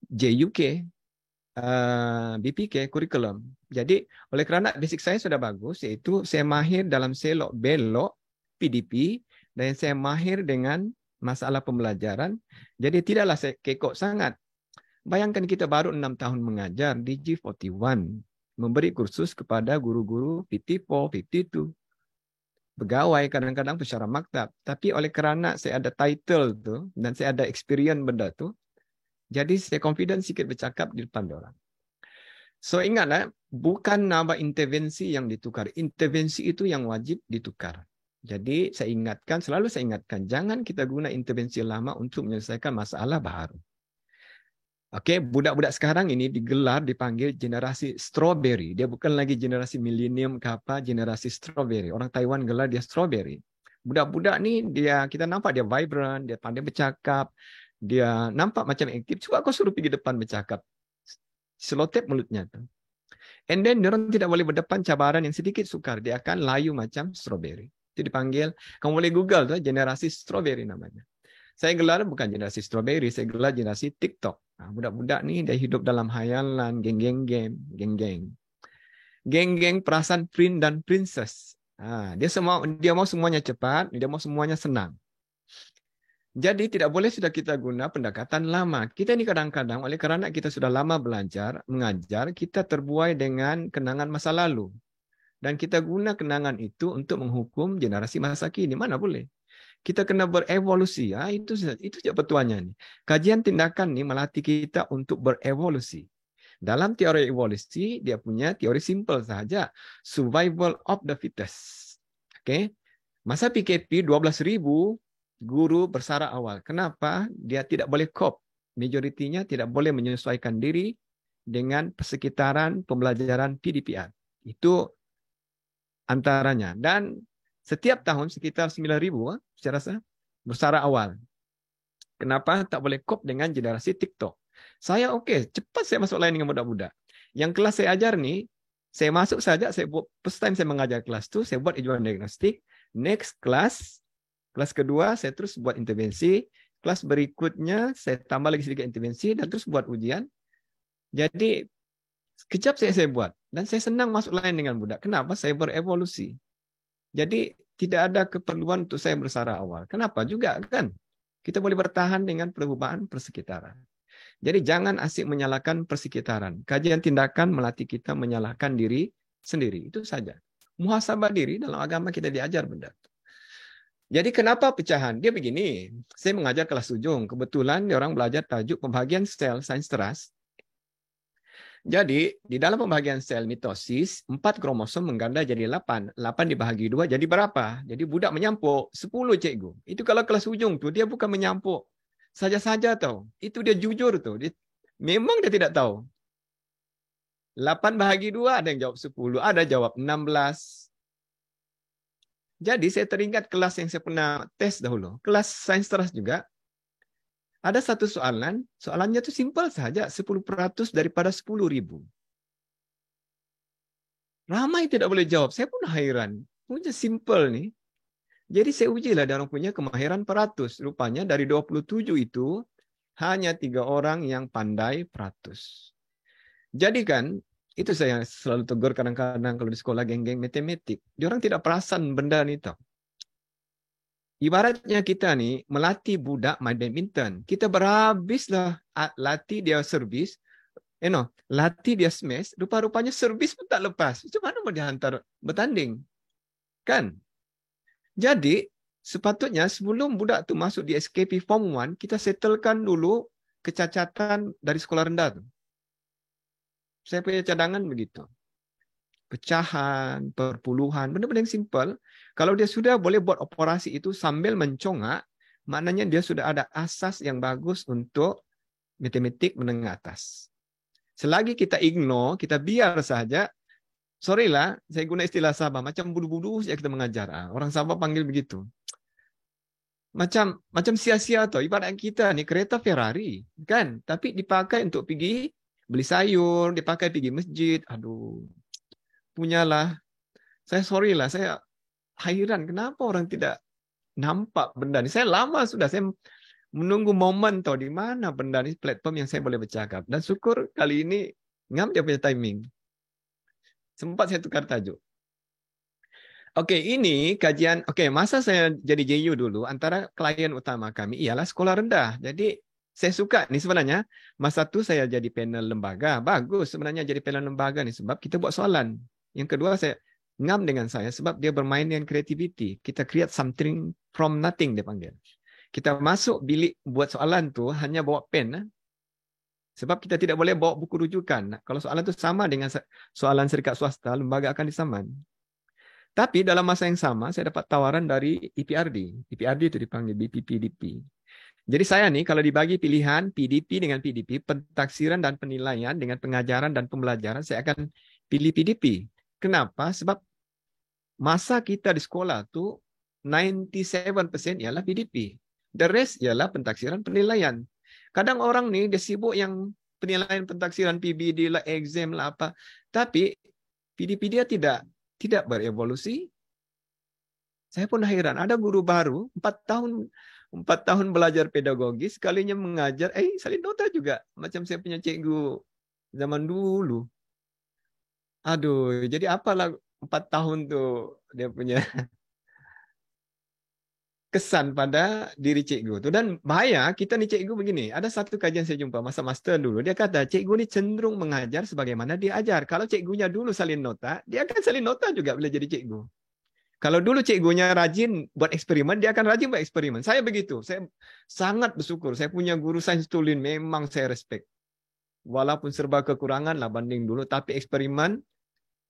JUK. BPK kurikulum. Jadi oleh karena basic saya sudah bagus, yaitu saya mahir dalam selok belok PDP dan saya mahir dengan masalah pembelajaran. Jadi tidaklah saya kekok sangat. Bayangkan kita baru 6 tahun mengajar di G41, memberi kursus kepada guru-guru 54, 52, pegawai kadang-kadang pensyarah maktab. Tapi oleh kerana saya ada title tuh dan saya ada experience benda tuh, jadi saya confident sikit bercakap di depan orang. So ingatlah, bukan nama intervensi yang ditukar. Intervensi itu yang wajib ditukar. Jadi selalu saya ingatkan, jangan kita guna intervensi lama untuk menyelesaikan masalah baru. Oke, budak-budak sekarang ini dipanggil generasi strawberry. Dia bukan lagi generasi milenium ke apa, generasi strawberry. Orang Taiwan gelar dia strawberry. Budak-budak ni kita nampak dia vibrant, dia pandai bercakap, dia nampak macam aktif. Cuba kau suruh pergi depan bercakap. Selotep mulutnya tu. And then orang tidak boleh berdepan cabaran yang sedikit sukar. Dia akan layu macam strawberry. Itu dipanggil, kamu boleh Google tu, generasi strawberry namanya. Saya gelar bukan generasi strawberry, saya gelar generasi TikTok. Budak-budak ni dia hidup dalam hayalan, geng-geng. Geng-geng perasaan prince dan princess. Dia mau semuanya cepat, dia mau semuanya senang. Jadi tidak boleh sudah kita guna pendekatan lama. Kita ini kadang-kadang oleh kerana kita sudah lama mengajar, kita terbuai dengan kenangan masa lalu. Dan kita guna kenangan itu untuk menghukum generasi masa kini. Mana boleh? Kita kena berevolusi. Itu saja petuanya. Kajian tindakan ini melatih kita untuk berevolusi. Dalam teori evolusi, dia punya teori simple saja. Survival of the fittest. Okay? Masa PKP 12,000, guru bersara awal. Kenapa? Dia tidak boleh cope. Majoritinya tidak boleh menyesuaikan diri dengan persekitaran pembelajaran PDPR. Itu antaranya. Dan setiap tahun sekitar 9,000, saya rasa, bersara awal. Kenapa? Tak boleh cope dengan generasi TikTok. Saya cepat saya masuk lain dengan budak-budak. Yang kelas saya ajar ni, saya masuk saja, first time saya mengajar kelas tu, saya buat ijuan diagnostik. Next kelas kedua, saya terus buat intervensi. Kelas berikutnya, saya tambah lagi sedikit intervensi dan terus buat ujian. Jadi, sekejap saya buat. Dan saya senang masuk lain dengan budak. Kenapa? Saya berevolusi. Jadi, tidak ada keperluan untuk saya bersara awal. Kenapa? Juga kan? Kita boleh bertahan dengan perubahan persekitaran. Jadi, jangan asyik menyalahkan persekitaran. Kajian tindakan melatih kita menyalahkan diri sendiri. Itu saja. Muhasabah diri dalam agama kita diajar benda. Jadi kenapa pecahan? Dia begini, saya mengajar kelas ujung. Kebetulan dia orang belajar tajuk pembahagian sel, sains teras. Jadi di dalam pembahagian sel mitosis, 4 kromosom mengganda jadi 8. 8 dibahagi 2 jadi berapa? Jadi budak menyampuk 10 cikgu. Itu kalau kelas ujung tu dia bukan menyampuk saja-saja tau. Itu dia jujur tu. Memang dia tidak tahu. 8 bahagi 2 ada yang jawab 10, ada jawab 16. Jadi saya teringat kelas yang saya pernah tes dahulu. Kelas sains teras juga. Ada satu soalan. Soalannya itu simple saja. 10% daripada 10,000. Ramai tidak boleh jawab. Saya pun hairan. Punya simple nih. Jadi saya ujilah dia orang punya kemahiran peratus. Rupanya dari 27 itu hanya 3 orang yang pandai peratus. Jadi kan, itu saya selalu tegur kadang-kadang kalau di sekolah geng-geng matematik. Dia orang tidak perasan benda ni tau. Ibaratnya kita ni melatih budak main badminton. Kita berhabislah latih dia servis, latih dia smash, rupa-rupanya servis pun tak lepas. Macam mana mau dihantar bertanding? Kan? Jadi, sepatutnya sebelum budak tu masuk di SKP Form 1, kita settlekan dulu kecacatan dari sekolah rendah tu. Saya punya cadangan begitu. Pecahan, perpuluhan, benda-benda yang simple. Kalau dia sudah boleh buat operasi itu sambil mencongak, maknanya dia sudah ada asas yang bagus untuk matematik menengah atas. Selagi kita ignore, kita biar saja, sorry lah, saya guna istilah Sabah, macam budu-budu saja kita mengajar. Orang Sabah panggil begitu. Macam sia-sia tuh. Ibarat kita nih kereta Ferrari, kan? Tapi dipakai untuk pergi beli sayur, dipakai pergi masjid. Aduh, punyalah. Saya sorry lah, saya hairan kenapa orang tidak nampak benda ni. Saya lama sudah, saya menunggu momen tahu di mana benda ni platform yang saya boleh bercakap. Dan syukur kali ini ngam dia punya timing. Sempat saya tukar tajuk. Oke, ini kajian, masa saya jadi JU dulu, antara klien utama kami ialah sekolah rendah. Jadi, saya suka nih sebenarnya, masa itu saya jadi panel lembaga. Bagus sebenarnya jadi panel lembaga nih, sebab kita buat soalan. Yang kedua, saya ngam dengan saya, sebab dia bermain dengan creativity. Kita create something from nothing, dia panggil. Kita masuk bilik buat soalan tuh, hanya bawa pen. Sebab kita tidak boleh bawa buku rujukan. Kalau soalan itu sama dengan soalan syarikat swasta, lembaga akan disaman. Tapi dalam masa yang sama, saya dapat tawaran dari EPRD. EPRD itu dipanggil BPPDP. Jadi saya nih, kalau dibagi pilihan PDP dengan PDP, pentaksiran dan penilaian dengan pengajaran dan pembelajaran, saya akan pilih PDP. Kenapa? Sebab masa kita di sekolah tuh 97% ialah PDP. The rest ialah pentaksiran penilaian. Kadang orang nih, dia sibuk yang penilaian pentaksiran PBD lah, exam lah apa. Tapi PDP dia tidak berevolusi. Saya pun heran, ada guru baru 4 tahun belajar pedagogi, sekalinya mengajar, salin nota juga macam saya punya cikgu zaman dulu. Aduh, jadi apalah 4 tahun tuh dia punya kesan pada diri cikgu tu. Dan bahaya kita ni cikgu begini. Ada satu kajian saya jumpa masa master dulu. Dia kata cikgu ni cenderung mengajar sebagaimana dia ajar. Kalau cikgunya dulu salin nota, dia akan salin nota juga bila jadi cikgu. Kalau dulu cikgunya rajin buat eksperimen, dia akan rajin buat eksperimen. Saya begitu. Saya sangat bersyukur. Saya punya guru sains tulen memang saya respect. Walaupun serba kekurangan lah banding dulu, tapi eksperimen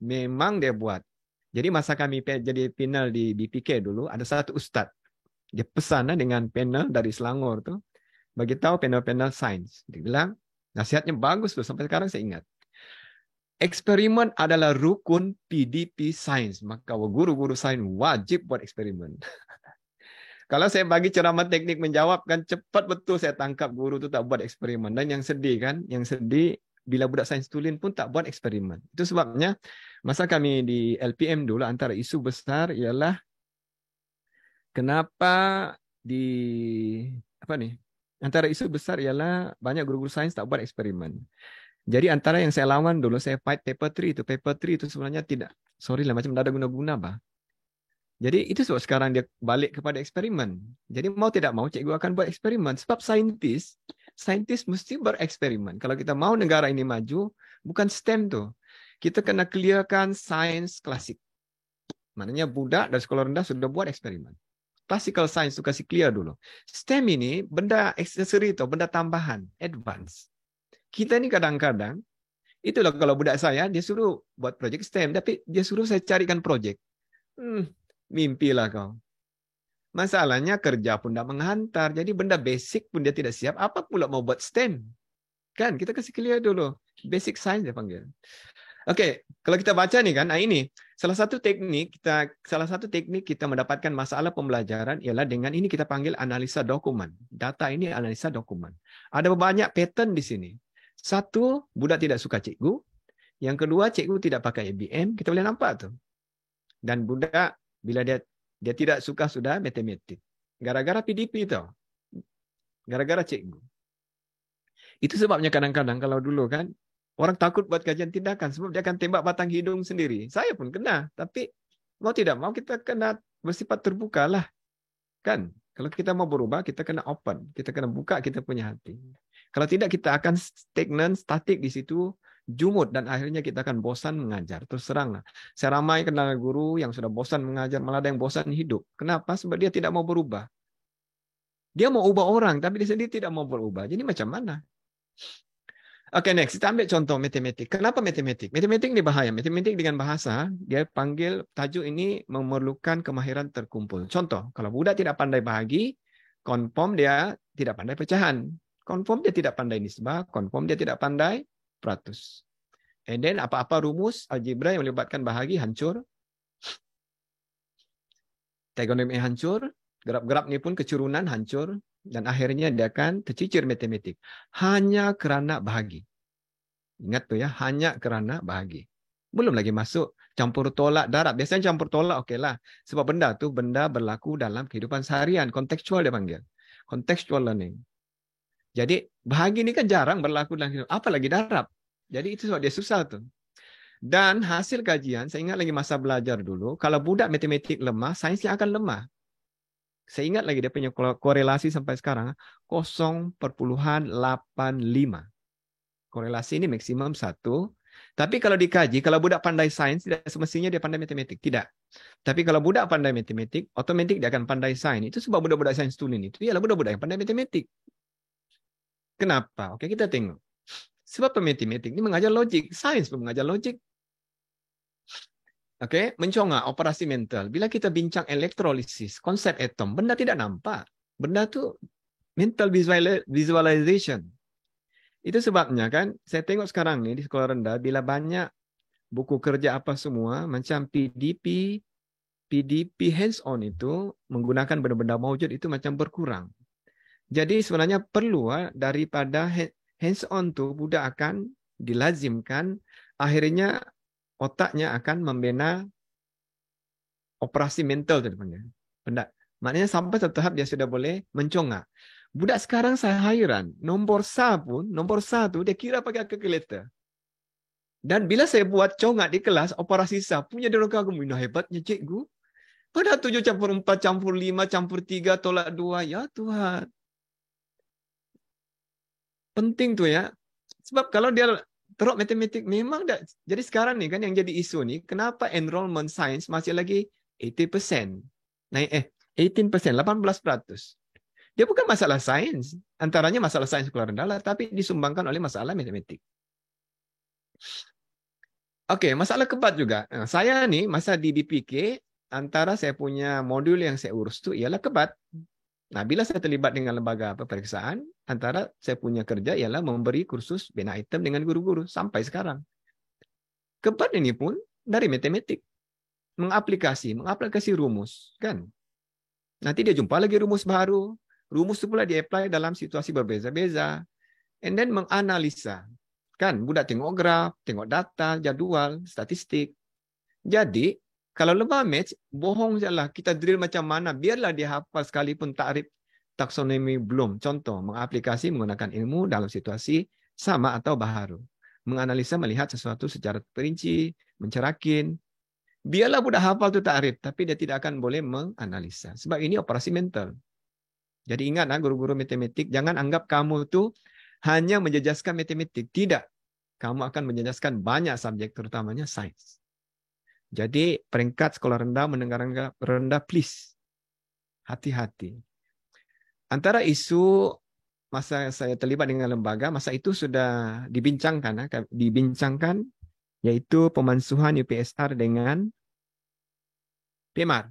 memang dia buat. Jadi masa kami jadi panel di BPK dulu, ada satu ustaz. Dia pesan dengan panel dari Selangor tu, bagi tahu panel-panel sains. Dia bilang, nasihatnya bagus tu, sampai sekarang saya ingat. Eksperimen adalah rukun PDP sains. Maka guru-guru sains wajib buat eksperimen. Kalau saya bagi ceramah teknik menjawab, kan cepat betul saya tangkap guru tu tak buat eksperimen. Dan yang sedih kan, yang sedih bila budak sains tulen pun tak buat eksperimen. Itu sebabnya, masa kami di LPM dulu, antara isu besar ialah kenapa antara isu besar ialah banyak guru-guru sains tak buat eksperimen. Jadi antara yang saya lawan dulu, saya fight paper 3 itu. Paper 3 itu sebenarnya tidak, macam tidak ada guna-guna bah. Jadi itu sebab sekarang dia balik kepada eksperimen. Jadi mau tidak mau cikgu akan buat eksperimen. Sebab saintis mesti bereksperimen. Kalau kita mau negara ini maju, bukan STEM tuh. Kita kena clearkan sains klasik. Maknanya budak dari sekolah rendah sudah buat eksperimen. Classical science itu kasih clear dulu. STEM ini benda aksesori atau benda tambahan, advance. Kita ni kadang-kadang, itulah kalau budak saya, dia suruh buat projek STEM, tapi dia suruh saya carikan projek. Mimpilah kau. Masalahnya kerja pun tak menghantar, jadi benda basic pun dia tidak siap, apa pula mau buat STEM? Kan, kita kasih clear dulu. Basic science dia panggil. Oke, kalau kita baca nih kan, ini salah satu teknik kita mendapatkan masalah pembelajaran ialah dengan ini kita panggil analisa dokumen. Data ini analisa dokumen. Ada banyak pattern di sini. Satu, budak tidak suka cikgu. Yang kedua, cikgu tidak pakai ABM. Kita boleh nampak tuh. Dan budak bila dia Dia tidak suka sudah matematik. Gara-gara PDP itu. Gara-gara cikgu. Itu sebabnya kadang-kadang kalau dulu kan, orang takut buat kajian tindakan. Sebab dia akan tembak batang hidung sendiri. Saya pun kena. Tapi mau tidak mau kita kena bersifat terbuka lah. Kan? Kalau kita mau berubah, kita kena open. Kita kena buka kita punya hati. Kalau tidak, kita akan stagnan, statik di situ, jumut, dan akhirnya kita akan bosan mengajar. Terus terang lah. Saya ramai kenal guru yang sudah bosan mengajar, malah ada yang bosan hidup. Kenapa? Sebab dia tidak mau berubah. Dia mau ubah orang, tapi dia sendiri tidak mau berubah. Jadi macam mana? Oke, next. Kita ambil contoh matematik. Kenapa matematik? Matematik ini bahaya. Matematik dengan bahasa, dia panggil tajuk ini memerlukan kemahiran terkumpul. Contoh, kalau budak tidak pandai bahagi, confirm dia tidak pandai pecahan. Confirm dia tidak pandai nisbah, confirm dia tidak pandai peratus. And then apa-apa rumus algebra yang melibatkan bahagi hancur. Trigonometri hancur, gerap-gerap ni pun kecurunan hancur, dan akhirnya dia akan tercicir matematik. Hanya kerana bahagi. Ingat tu ya, hanya kerana bahagi. Belum lagi masuk campur tolak darab. Biasanya campur tolak okeylah. Sebab benda tu benda berlaku dalam kehidupan seharian. Kontekstual dia panggil. Contextual learning. Jadi bahagi ni kan jarang berlaku dalam hidup. Apalagi darab. Jadi itu sebab dia susah tu. Dan hasil kajian, saya ingat lagi masa belajar dulu, kalau budak matematik lemah, sainsnya akan lemah. Saya ingat lagi dia punya korelasi sampai sekarang 0.85. Korelasi ini maksimum 1. Tapi kalau dikaji, kalau budak pandai sains, tidak semestinya dia pandai matematik. Tidak. Tapi kalau budak pandai matematik, otomatik dia akan pandai sains. Itu sebab budak-budak sains tulen itu ialah budak-budak yang pandai matematik. Kenapa? Oke, kita tengok. Sebab matematik ini mengajar logik. Sains pun mengajar logik. Oke, mencongak operasi mental. Bila kita bincang elektrolisis, konsep atom, benda tidak nampak. Benda tu mental visualization. Itu sebabnya kan, saya tengok sekarang ni di sekolah rendah, bila banyak buku kerja apa semua, macam PDP hands-on itu, menggunakan benda-benda mawujud itu macam berkurang. Jadi sebenarnya perlu daripada hands-on tu, budak akan dilazimkan, akhirnya otaknya akan membina operasi mental tu dipanggil. Maknanya sampai satu tahap dia sudah boleh mencongak. Budak sekarang saya hairan, nombor SA pun, nombor 1 dia kira pakai kalkulator. Dan bila saya buat congak di kelas, operasi SA punya dia orang kagum, hebatnya cikgu. Pada 7 campur 4, campur 5, campur 3, tolak 2. Ya Tuhan. Penting tu ya. Sebab kalau dia teruk matematik, memang dah. Jadi sekarang ni kan yang jadi isu ni, kenapa enrollment science masih lagi 80%? Naik 18%, 18%. Dia bukan masalah sains. Antaranya masalah sains sekolah rendah lah, tapi disumbangkan oleh masalah matematik. Oke, masalah kebat juga. Nah, saya ni masa di BPK, antara saya punya modul yang saya urus tu ialah kebat. Nah, bila saya terlibat dengan lembaga peperiksaan, antara saya punya kerja ialah memberi kursus bina item dengan guru-guru sampai sekarang. Kebat ini pun dari matematik. Mengaplikasi rumus, kan? Nanti dia jumpa lagi rumus baru. Rumus itu pula di-apply dalam situasi berbeza-beza. And then menganalisa. Kan, budak tengok graf, tengok data, jadual, statistik. Jadi, kalau lemah match, bohong sajalah. Kita drill macam mana, biarlah dia hafal sekalipun takrif taksonomi belum. Contoh, mengaplikasi menggunakan ilmu dalam situasi sama atau baharu. Menganalisa melihat sesuatu secara perinci, mencerakin. Biarlah budak hafal itu takrif, tapi dia tidak akan boleh menganalisa. Sebab ini operasi mental. Jadi ingat guru-guru matematik, jangan anggap kamu tu hanya menjejaskan matematik. Tidak. Kamu akan menjejaskan banyak subjek, terutamanya sains. Jadi peringkat sekolah rendah, menengah rendah, please. Hati-hati. Antara isu masa saya terlibat dengan lembaga, masa itu sudah dibincangkan, yaitu pemansuhan UPSR dengan PMR.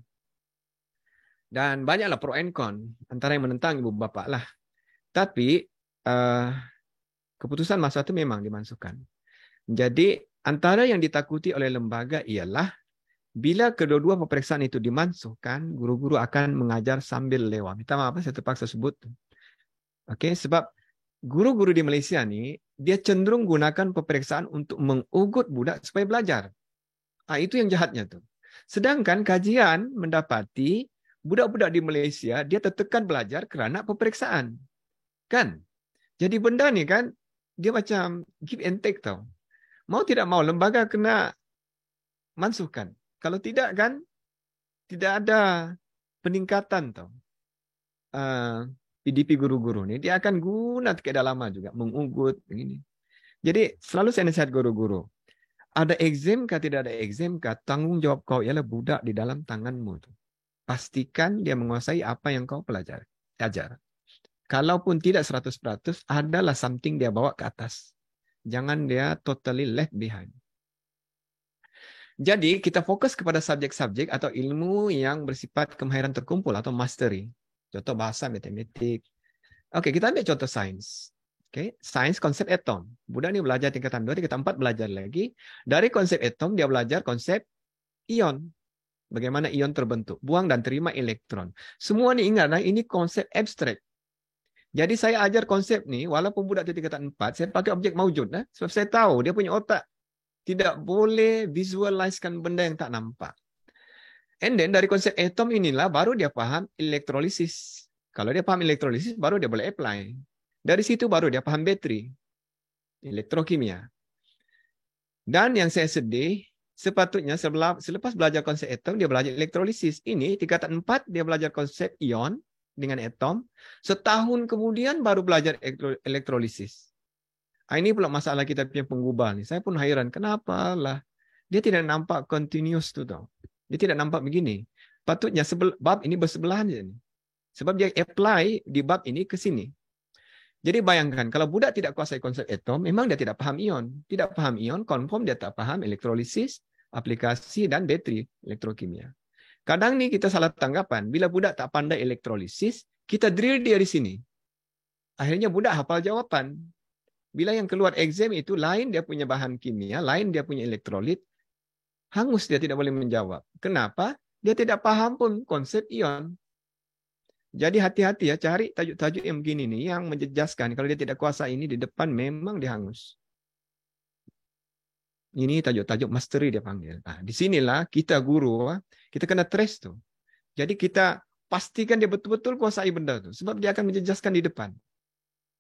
Dan banyaklah pro and con, antara yang menentang ibu bapa lah. Tapi keputusan masa itu memang dimansuhkan. Jadi antara yang ditakuti oleh lembaga ialah bila kedua-dua peperiksaan itu dimansuhkan, guru-guru akan mengajar sambil lewat. Minta maaf, saya terpaksa sebut. Okey, sebab guru-guru di Malaysia ni dia cenderung gunakan peperiksaan untuk mengugut budak supaya belajar. Itu yang jahatnya tu. Sedangkan kajian mendapati budak-budak di Malaysia dia tertekan belajar kerana peperiksaan. Kan? Jadi benda ni kan dia macam give and take tau. Mau tidak mau lembaga kena mansuhkan. Kalau tidak kan tidak ada peningkatan tau. PDP guru-guru ni dia akan guna tiket dah lama juga mengugut begini. Jadi selalu saya nasihat guru-guru. Ada exam kah tidak ada exam kah, tanggungjawab kau ialah budak di dalam tanganmu tu. Pastikan dia menguasai apa yang kau pelajari, ajar. Kalaupun tidak 100%, adalah something dia bawa ke atas. Jangan dia totally left behind. Jadi, kita fokus kepada subjek-subjek atau ilmu yang bersifat kemahiran terkumpul atau mastery. Contoh bahasa, matematik. Oke, kita ambil contoh sains. Oke, sains konsep atom. Budak ni belajar tingkatan 2, tingkatan 4 belajar lagi. Dari konsep atom, dia belajar konsep ion. Bagaimana ion terbentuk. Buang dan terima elektron. Semua ni ingat, ini konsep abstrak. Jadi saya ajar konsep ni, walaupun budak di tingkatan 4, saya pakai objek maujud. Sebab saya tahu dia punya otak tidak boleh visualizekan benda yang tak nampak. And then dari konsep atom inilah baru dia faham elektrolisis. Kalau dia paham elektrolisis, baru dia boleh apply. Dari situ baru dia paham bateri, elektrokimia. Dan yang saya sedih, sepatutnya selepas belajar konsep atom, dia belajar elektrolisis. Ini tingkatan 4, dia belajar konsep ion dengan atom. Setahun kemudian baru belajar elektrolisis. Ini pula masalah kita punya penggubah ni. Saya pun hairan. Kenapa lah? Dia tidak nampak continuous tu tau. Dia tidak nampak begini. Patutnya bab ini bersebelahan je ni. Sebab dia apply di bab ini ke sini. Jadi bayangkan, kalau budak tidak kuasai konsep atom, memang dia tidak paham ion. Tidak paham ion, confirm dia tak paham elektrolisis, aplikasi dan bateri elektrokimia. Kadang ni kita salah tanggapan. Bila budak tak pandai elektrolisis, kita drill dia di sini. Akhirnya budak hafal jawapan. Bila yang keluar exam itu, lain dia punya bahan kimia, lain dia punya elektrolit, hangus dia tidak boleh menjawab. Kenapa? Dia tidak paham pun konsep ion. Jadi hati-hati ya, cari tajuk-tajuk yang begini nih, yang menjejaskan. Kalau dia tidak kuasa ini, di depan memang dia hangus. Ini tajuk-tajuk mastery dia panggil. Nah, di sinilah kita guru, kita kena trace tuh. Jadi kita pastikan dia betul-betul kuasai benda tuh. Sebab dia akan menjejaskan di depan.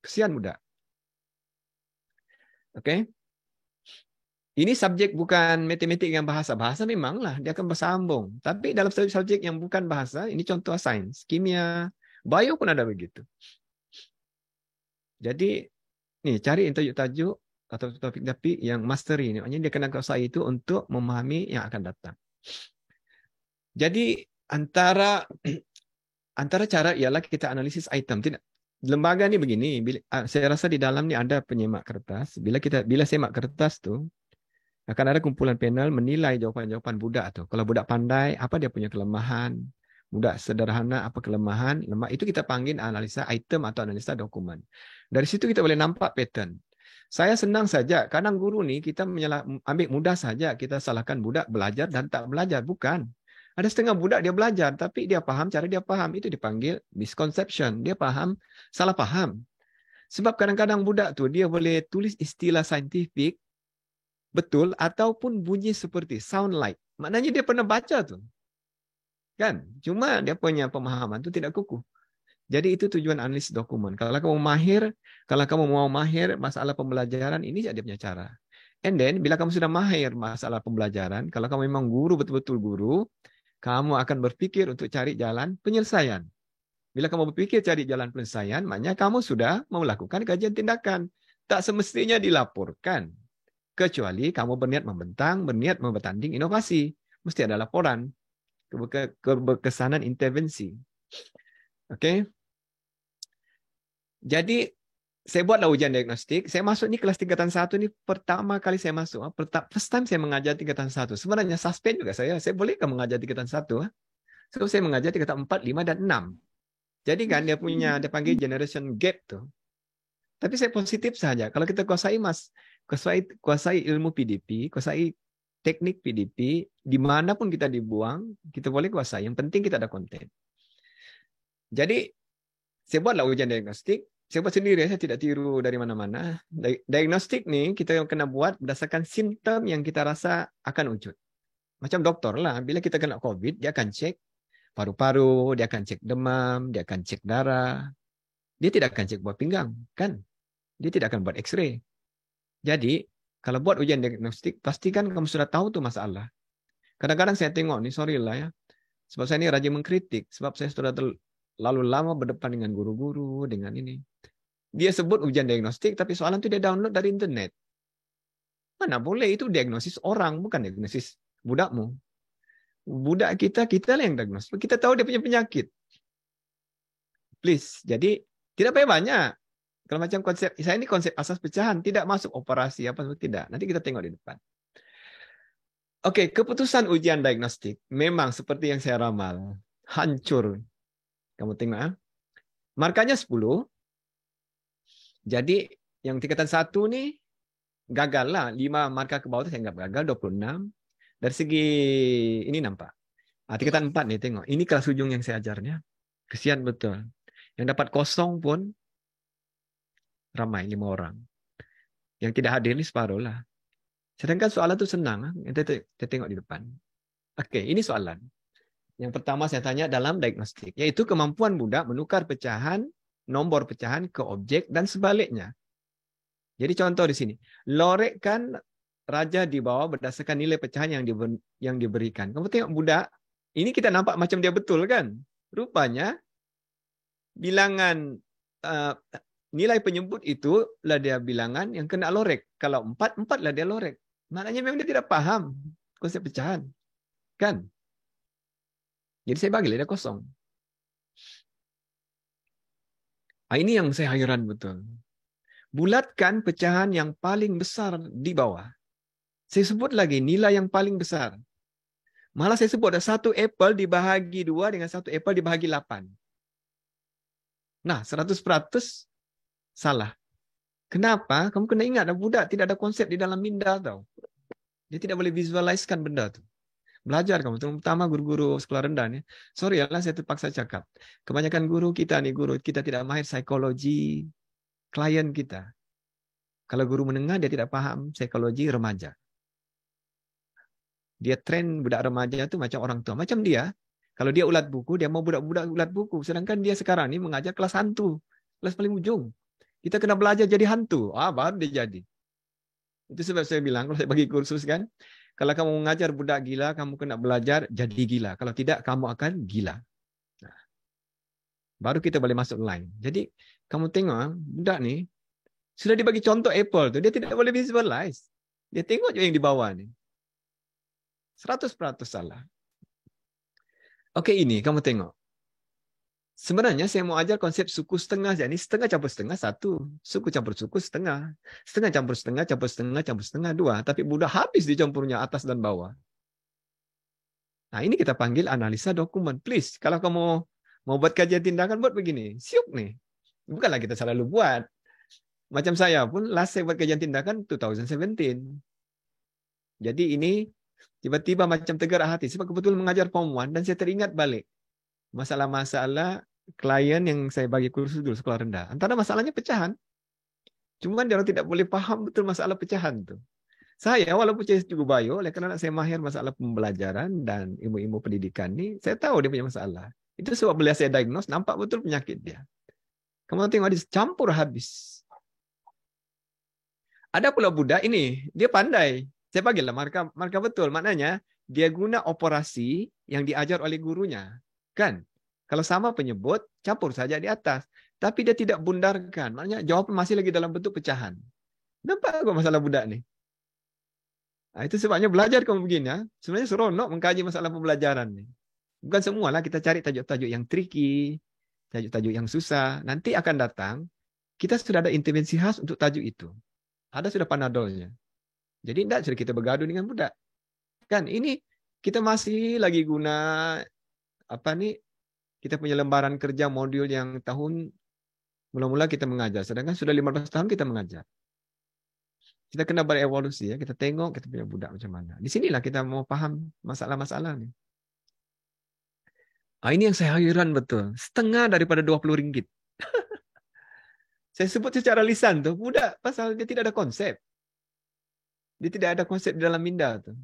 Kesian budak. Oke. Ini subjek bukan matematik yang bahasa. Bahasa memanglah, dia akan bersambung. Tapi dalam subjek yang bukan bahasa, ini contoh sains, kimia, bio pun ada begitu. Jadi, nih cari tajuk-tajuk atau topik-topik yang mastery. Maknanya dia kena kuasai itu untuk memahami yang akan datang. Jadi antara cara ialah kita analisis item. Lembaga ni begini. Saya rasa di dalam ni ada penyemak kertas. Bila semak kertas tu akan ada kumpulan panel menilai jawapan-jawapan budak tu. Kalau budak pandai, apa dia punya kelemahan? Budak sederhana, apa kelemahan? Lemah itu kita panggil analisa item atau analisa dokumen. Dari situ kita boleh nampak pattern. Saya senang saja, kadang guru ni kita ambil mudah saja kita salahkan budak belajar dan tak belajar. Bukan. Ada setengah budak dia belajar, tapi dia faham cara dia faham. Itu dipanggil misconception. Dia faham, salah faham. Sebab kadang-kadang budak tu dia boleh tulis istilah saintifik betul ataupun bunyi seperti sound like. Maknanya dia pernah baca tu. Kan? Cuma dia punya pemahaman tu tidak kukuh. Jadi itu tujuan analisis dokumen. Kalau kamu mau mahir masalah pembelajaran, ini saja dia punya cara. And then, bila kamu sudah mahir masalah pembelajaran, kalau kamu memang guru, betul-betul guru, kamu akan berpikir untuk cari jalan penyelesaian. Bila kamu berpikir cari jalan penyelesaian, maknanya kamu sudah melakukan kajian tindakan. Tak semestinya dilaporkan. Kecuali kamu berniat membentang, berniat bertanding inovasi. Mesti ada laporan. Keberkesanan intervensi. Oke. Jadi, saya buatlah ujian diagnostik. Saya masuk ni kelas tingkatan 1 ni pertama kali saya masuk. First time saya mengajar tingkatan 1. Sebenarnya suspend juga saya. Saya bolehkah mengajar tingkatan 1? So, saya mengajar tingkatan 4, 5, dan 6. Jadi kan dia panggil generation gap tu. Tapi saya positif saja. Kalau kita kuasai ilmu PDP, kuasai teknik PDP, dimanapun kita dibuang, kita boleh kuasai. Yang penting kita ada konten. Jadi, saya buatlah ujian diagnostik. Saya buat sendiri, saya tidak tiru dari mana-mana. Diagnostik ni kita kena buat berdasarkan simptom yang kita rasa akan wujud. Macam dokter lah, bila kita kena COVID, dia akan cek paru-paru, dia akan cek demam, dia akan cek darah. Dia tidak akan cek buah pinggang, kan? Dia tidak akan buat X-ray. Jadi, kalau buat ujian diagnostik, pastikan kamu sudah tahu tuh masalah. Kadang-kadang saya tengok nih, sorry lah ya, sebab saya ini rajin mengkritik, sebab saya sudah terlalu lama berdepan dengan guru-guru, dengan ini. Dia sebut ujian diagnostik, tapi soalan itu dia download dari internet. Mana boleh, itu diagnosis orang, bukan diagnosis budakmu. Budak kita lah yang diagnosis. Kita tahu dia punya penyakit. Please, jadi tidak banyak. Kalau macam konsep, saya ini konsep asas pecahan, tidak masuk operasi, apa tidak. Nanti kita tengok di depan. Oke, keputusan ujian diagnostik memang seperti yang saya ramal. Hancur. Kamu tengok ya. Markanya 10. Jadi yang tingkatan 1 nih gagal lah. 5 marka ke bawah itu saya anggap gagal, 26. Dari segi ini nampak. Tingkatan 4 nih tengok. Ini kelas ujung yang saya ajarnya. Kesian betul. Yang dapat 0 pun ramai, 5 orang. Yang tidak hadir ini separuh lah. Sedangkan soalan itu senang. Kita tengok di depan. Oke, ini soalan. Yang pertama saya tanya dalam diagnostik, yaitu kemampuan budak menukar pecahan, nomor pecahan ke objek dan sebaliknya. Jadi contoh di sini, lorekkan raja di bawah berdasarkan nilai pecahan yang diberikan. Kamu tengok budak, ini kita nampak macam dia betul kan? Rupanya bilangan nilai penyebut itu lah dia bilangan yang kena lorek. Kalau 4 lah dia lorek. Maknanya memang dia tidak paham konsep pecahan. Kan? Jadi saya bagi dia 0. Ini yang saya hairan betul. Bulatkan pecahan yang paling besar di bawah. Saya sebut lagi nilai yang paling besar. Malah saya sebut ada 1 apple dibahagi 2 dengan 1 apple dibahagi 8. Nah, 100% salah. Kenapa? Kamu kena ingat, budak tidak ada konsep di dalam minda tau. Dia tidak boleh visualiskan benda tu. Belajar kamu, terutama guru-guru sekolah rendah ni. Sorry lah, saya terpaksa cakap. Kebanyakan guru kita tidak mahir psikologi klien kita. Kalau guru menengah, dia tidak paham psikologi remaja. Dia train budak remaja tu macam orang tua. Macam dia, kalau dia ulat buku, dia mau budak-budak ulat buku. Sedangkan dia sekarang ni mengajar kelas hantu. Kelas paling ujung. Kita kena belajar jadi hantu. Baru dia jadi. Itu sebab saya bilang, kalau saya bagi kursus kan, kalau kamu mengajar budak gila, kamu kena belajar jadi gila. Kalau tidak, kamu akan gila. Nah, baru kita boleh masuk line. Jadi, kamu tengok, budak ni, sudah dibagi contoh apple tu, dia tidak boleh visualize. Dia tengok je yang di bawah ni. 100% salah. Oke, ini kamu tengok. Sebenarnya saya mau ajar konsep suku setengah. Jadi setengah campur setengah 1. Suku campur suku setengah. Setengah campur setengah, campur setengah, campur setengah 2. Tapi budak habis dicampurnya atas dan bawah. Nah ini kita panggil analisa dokumen. Please, kalau kamu mau buat kajian tindakan, buat begini. Siuk nih. Bukanlah kita selalu buat. Macam saya pun, last saya buat kajian tindakan 2017. Jadi ini tiba-tiba macam tegar hati. Sebab kebetulan mengajar Form 1 dan saya teringat balik. Masalah-masalah klien yang saya bagi kursus dulu sekolah rendah. Antara masalahnya pecahan. Cuma dia orang tidak boleh paham betul masalah pecahan tu. Saya walaupun saya cukup bio, oleh kerana saya mahir masalah pembelajaran dan ilmu-ilmu pendidikan ni, saya tahu dia punya masalah. Itu sebab bila saya diagnose, nampak betul penyakit dia. Kamu tengok dia campur habis. Ada pula budak ini, dia pandai. Saya bagilah marka betul. Maknanya dia guna operasi yang diajar oleh gurunya. Kan? Kalau sama penyebut, campur saja di atas. Tapi dia tidak bundarkan. Maknanya jawapan masih lagi dalam bentuk pecahan. Nampak kok masalah budak ni? Nah, itu sebabnya belajar kamu begini. Ya. Sebenarnya seronok mengkaji masalah pembelajaran ni. Bukan semualah kita cari tajuk-tajuk yang tricky, tajuk-tajuk yang susah. Nanti akan datang, kita sudah ada intervensi khas untuk tajuk itu. Ada sudah panadolnya. Jadi tidak sudah kita bergaduh dengan budak. Kan ini kita masih lagi guna kita punya lembaran kerja modul yang tahun mula-mula kita mengajar. Sedangkan sudah 15 tahun kita mengajar. Kita kena berevolusi ya. Kita tengok kita punya budak macam mana. Di sinilah kita mau paham masalah-masalah ni. Ini yang saya hairan betul. Setengah daripada RM20. Saya sebut secara lisan tu budak pasal dia tidak ada konsep. Dia tidak ada konsep di dalam minda tu.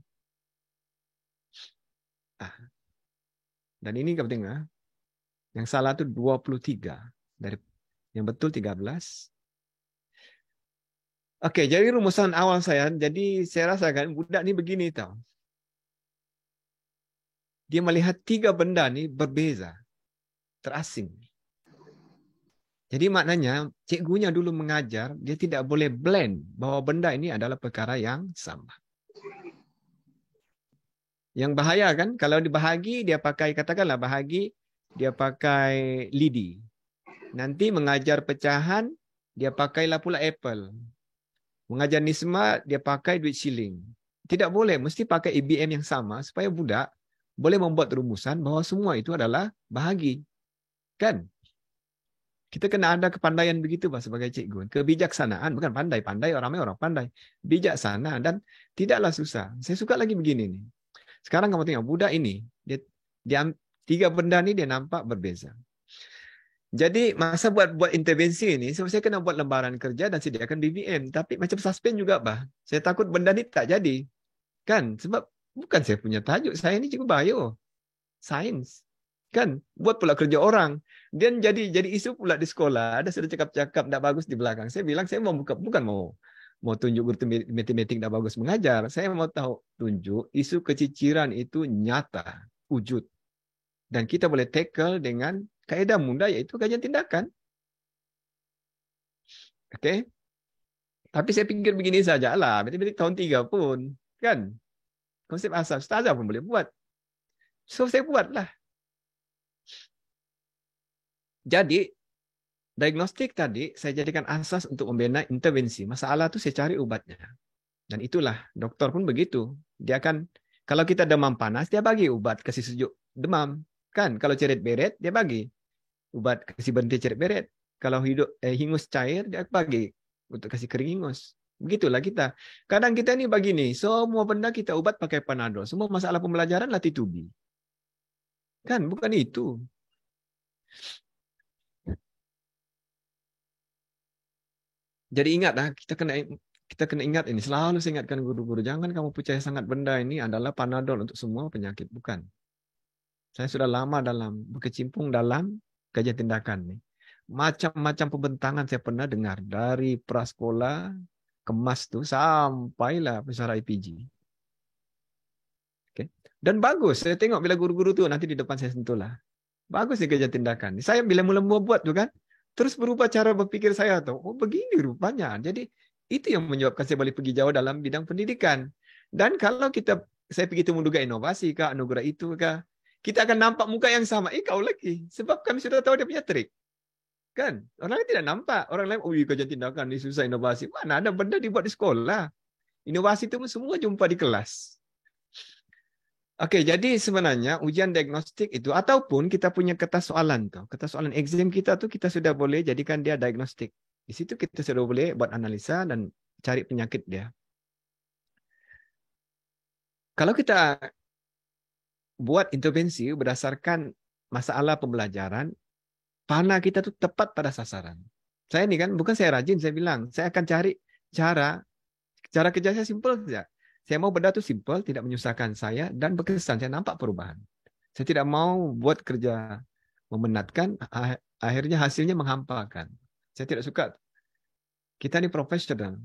Dan ini kamu tengok, yang salah itu 23. Yang betul 13. Oke, jadi rumusan awal saya, jadi saya rasakan budak ini begini tau. Dia melihat 3 benda ini berbeza, terasing. Jadi maknanya cikgunya dulu mengajar, dia tidak boleh blend bahwa benda ini adalah perkara yang sama. Yang bahaya kan, kalau dibahagi dia pakai, katakanlah bahagi, dia pakai lidi. Nanti mengajar pecahan, dia pakailah pula apple. Mengajar nisma, dia pakai duit shilling. Tidak boleh, mesti pakai IBM yang sama supaya budak boleh membuat rumusan bahwa semua itu adalah bahagi. Kan? Kita kena ada kepandaian begitu Pak sebagai cikgu. Kebijaksanaan, bukan pandai-pandai, orang pandai. Bijaksana dan tidaklah susah. Saya suka lagi begini nih. Sekarang kamu tengok, budak ini, dia 3 benda ini dia nampak berbeza. Jadi masa buat intervensi ini, saya kena buat lembaran kerja dan sediakan BBM. Tapi macam suspend juga, Bah. Saya takut benda ini tak jadi. Kan? Sebab bukan saya punya tajuk. Saya ini cikgu bio. Sains. Kan? Buat pula kerja orang. Dan jadi isu pula di sekolah. Ada sudah cakap-cakap tak bagus di belakang. Saya bilang, saya mau buka, bukan mau tunjuk guru matematik tak bagus mengajar. Saya mau tahu tunjuk isu keciciran itu nyata, wujud. Dan kita boleh tackle dengan kaedah mudah yaitu kajian tindakan. Oke. Tapi saya pikir begini saja lah. Matematik tahun 3 pun. Kan? Konsep asal. Ustazah pun boleh buat. So saya buatlah. Jadi, diagnostik tadi saya jadikan asas untuk membina intervensi. Masalah itu saya cari obatnya. Dan itulah, dokter pun begitu. Dia akan, kalau kita demam panas, dia bagi obat kasih sejuk demam. Kan? Kalau ceret beret, dia bagi obat kasih berhenti ceret beret. Kalau hingus cair, dia bagi untuk kasih kering hingus. Begitulah kita. Kadang kita ini begini, semua benda kita ubat pakai Panadol. Semua masalah pembelajaran latih tubi. Kan? Bukan itu. Jadi ingatlah, kita kena ingat ini. Selalu saya ingatkan guru-guru, jangan kamu percaya sangat benda ini adalah Panadol untuk semua penyakit. Bukan. Saya sudah lama berkecimpung dalam kajian tindakan nih. Macam-macam pembentangan saya pernah dengar dari prasekolah, kemas tuh sampailah pesara IPG. Oke. Dan bagus, saya tengok bila guru-guru tuh nanti di depan saya sentuhlah. Bagus nih kajian tindakan. Saya bila mula buat tuh kan, terus berubah cara berpikir saya tuh. Oh begini rupanya. Jadi itu yang menyebabkan saya boleh pergi jauh dalam bidang pendidikan. Dan kalau saya pergi temu juga inovasi kah, anugerah itu kah, kita akan nampak muka yang sama. Kau lagi. Sebab kami sudah tahu dia punya trik. Kan? Orang lain tidak nampak. Orang lain, kajian tindakan ini susah inovasi. Mana ada benda dibuat di sekolah. Inovasi itu semua jumpa di kelas. Oke, jadi sebenarnya ujian diagnostik itu, ataupun kita punya kertas soalan tuh. Kertas soalan exam kita tuh kita sudah boleh jadikan dia diagnostik. Di situ kita sudah boleh buat analisa dan cari penyakit dia. Kalau kita buat intervensi berdasarkan masalah pembelajaran, panah kita tuh tepat pada sasaran. Saya ini kan, bukan saya rajin, saya bilang, saya akan cari cara kerja saya simpel saja. Saya mau benda itu simpel, tidak menyusahkan saya, dan berkesan, saya nampak perubahan. Saya tidak mau buat kerja memenatkan, akhirnya hasilnya menghampakan. Saya tidak suka. Kita ini profesional.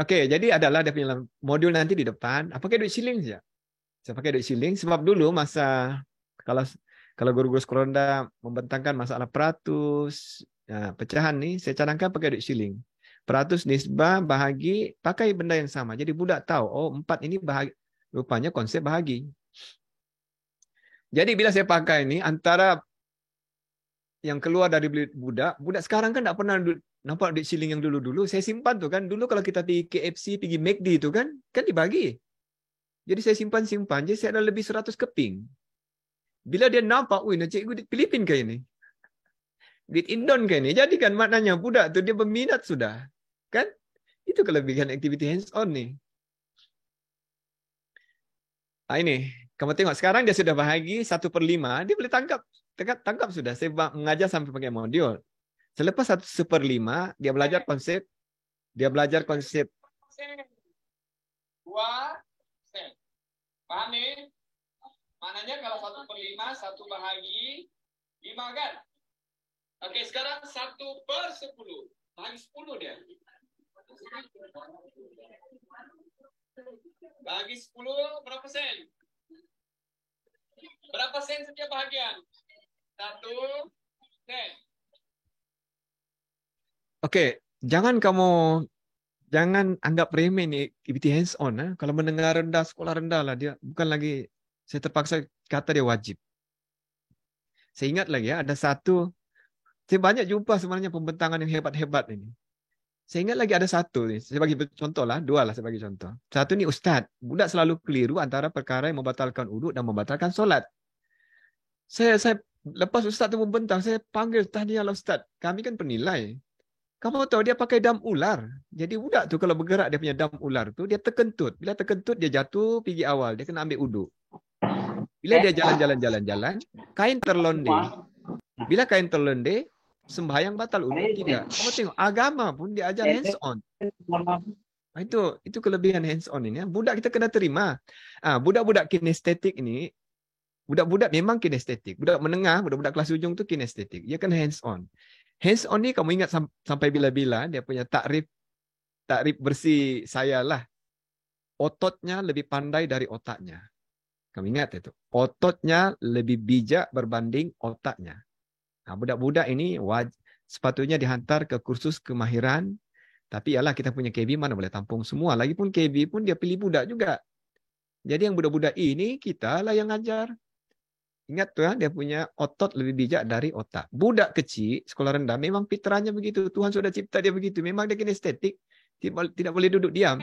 Oke, jadi adalah dia punya modul nanti di depan, pakai duit shilling saja. Saya pakai duit shilling, sebab dulu masa, kalau guru-guru sekolah membentangkan masalah peratus, pecahan nih, saya cadangkan pakai duit shilling. Peratus, nisbah, bahagi, pakai benda yang sama. Jadi budak tahu, oh 4 ini bahagi, rupanya konsep bahagi. Jadi bila saya pakai ini, antara yang keluar dari budak sekarang kan tidak pernah nampak duit shilling yang dulu-dulu. Saya simpan tuh kan, dulu kalau kita pergi KFC, pergi McD itu kan dibagi. Jadi saya simpan, jadi saya ada lebih 100 keping. Bila dia nampak, cikgu di Filipina kayak ini. Di Indon kayak ini. Jadi kan maknanya budak tuh dia berminat sudah. Kan? Itu kelebihan aktiviti hands-on nih. Ini. Kamu tengok, sekarang dia sudah bahagi 1/5. Dia boleh tangkap sudah. Saya mengajar sampai pakai modul. Selepas 1/5, dia belajar konsep. Dia belajar konsep. 2%. Paham nih? Maknanya kalau 1/5, 1 bahagi 5 kan? Oke, sekarang 1/10. Bahagi 10 dia. Bagi 10 berapa sen? Berapa sen setiap bahagian? 1 sen. Oke, jangan anggap remeh nih aktiviti hands on. Kalau mendengar rendah, sekolah rendah lah dia bukan lagi. Saya terpaksa kata dia wajib. Saya ingat lagi ya, ada satu. Saya banyak jumpa sebenarnya pembentangan yang hebat-hebat ini. Saya ingat lagi ada satu nih. Saya bagi contoh lah, 2 lah saya bagi contoh. Satu ni ustaz, budak selalu keliru antara perkara yang membatalkan wudu dan membatalkan solat. Saya lepas ustaz tu membentang, saya panggil, tahniahlah ustaz. Kami kan penilai. Kamu tahu dia pakai dam ular. Jadi budak tu kalau bergerak dia punya dam ular tu, dia terkentut. Bila terkentut dia jatuh pergi awal, dia kena ambil wudu. Bila dia jalan-jalan, kain terlondeh. Bila kain terlondeh, sembahyang batal wudu tidak. Kamu tengok agama pun dia ajar hands on. Itu kelebihan hands on ini. Budak kita kena terima. Budak-budak kinestetik ini, budak-budak memang kinestetik. Budak menengah, budak-budak kelas ujung tu kinestetik. Dia kena hands on. Hands on ni kamu ingat sampai bila-bila dia punya takrif bersih saya lah. Ototnya lebih pandai dari otaknya. Kamu ingat itu. Ototnya lebih bijak berbanding otaknya. Budak-budak ini sepatutnya dihantar ke kursus kemahiran. Tapi ialah kita punya KB mana boleh tampung semua. Lagipun KB pun dia pilih budak juga. Jadi yang budak-budak ini kita lah yang ajar. Ingat tu dia punya otot lebih bijak dari otak. Budak kecil, sekolah rendah memang fitrahnya begitu. Tuhan sudah cipta dia begitu. Memang dia kinestetik. Tidak boleh duduk diam.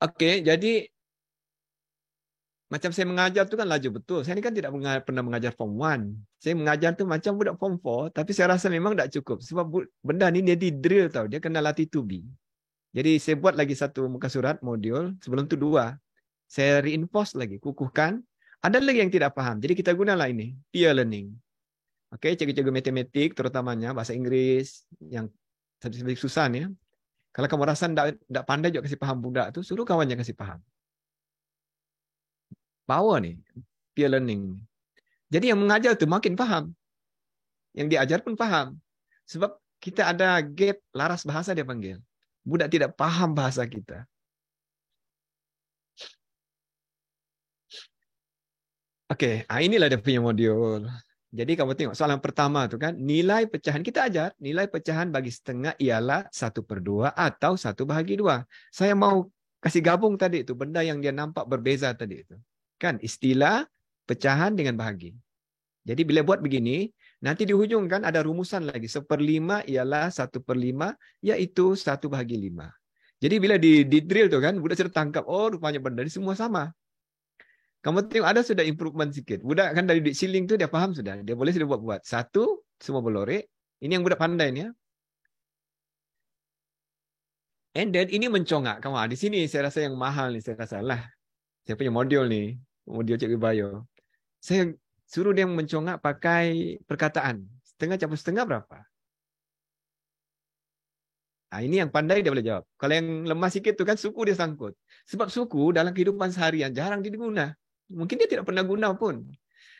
Okey, jadi macam saya mengajar tu kan laju betul. Saya ni kan tidak pernah mengajar form 1. Saya mengajar tu macam budak form 4. Tapi saya rasa memang tak cukup. Sebab benda ni dia di drill tau. Dia kena latih to be. Jadi saya buat lagi satu muka surat modul. Sebelum tu 2. Saya reinforce lagi. Kukuhkan. Ada lagi yang tidak faham. Jadi kita gunalah ini. Peer learning. Okey, cikgu-cikgu matematik terutamanya. Bahasa Inggeris. Yang sedikit susah ni. Kalau kamu rasa tak pandai juga kasih faham budak tu. Suruh kawan yang kasih faham. Power ni, peer learning. Jadi yang mengajar tu makin faham. Yang diajar pun faham. Sebab kita ada gap laras bahasa dia panggil. Budak tidak faham bahasa kita. Okey, inilah dia punya modul. Jadi kamu tengok soalan pertama tu kan, nilai pecahan kita ajar, nilai pecahan bagi setengah ialah 1/2 atau 1/2. Saya mau kasih gabung tadi tu benda yang dia nampak berbeza tadi itu. Kan istilah pecahan dengan bahagi. Jadi bila buat begini, nanti di hujung kan ada rumusan lagi. 1/5 ialah 1/5, iaitu 1/5. Jadi bila di drill tu kan, budak sudah tangkap, oh rupanya benda ni semua sama. Kamu tengok ada sudah improvement sikit. Budak kan dari siling tu dia faham sudah. Dia boleh sudah buat. 1, semua berlorek. Ini yang budak pandai ni ya. And then ini mencongak. Kamu di sini saya rasa yang mahal ni saya rasa lah. Saya punya modul ni, modul Cikgu Bio. Saya suruh dia mencongak pakai perkataan. Setengah campur setengah berapa? Ini yang pandai dia boleh jawab. Kalau yang lemah sikit tu kan suku dia sangkut. Sebab suku dalam kehidupan seharian jarang diguna. Mungkin dia tidak pernah guna pun.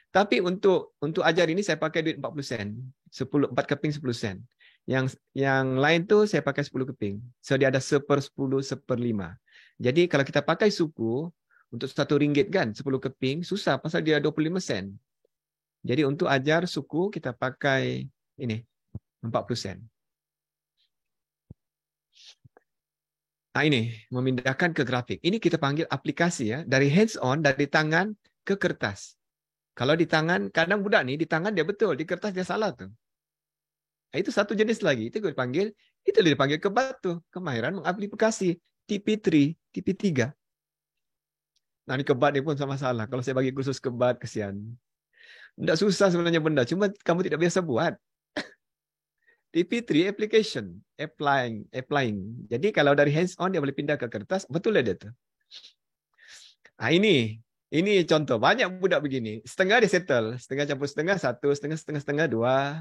Tapi untuk ajar ini saya pakai duit 40 sen. 4 keping 10 sen. Yang lain tu saya pakai 10 keping. So dia ada 1/10, 1/5. Jadi kalau kita pakai suku, untuk RM1 kan, 10 keping, susah pasal dia 25 sen. Jadi untuk ajar suku, kita pakai ini, 40 sen. Ini, memindahkan ke grafik. Ini kita panggil aplikasi ya, dari hands on, dari tangan ke kertas. Kalau di tangan, kadang budak ni, di tangan dia betul, di kertas dia salah tu. Itu satu jenis lagi, itu dipanggil kebat tu, kemahiran mengaplikasi, TP3, TP3. Nah, ini kebat ni pun sama salah. Kalau saya bagi kursus kebat, kesian. Tidak susah sebenarnya benda. Cuma kamu tidak biasa buat. TP3 application. Applying. Jadi kalau dari hands on, dia boleh pindah ke kertas. Betul dia tu. Ini contoh. Banyak budak begini. Setengah dia settle. Setengah campur setengah, 1. Setengah, 2.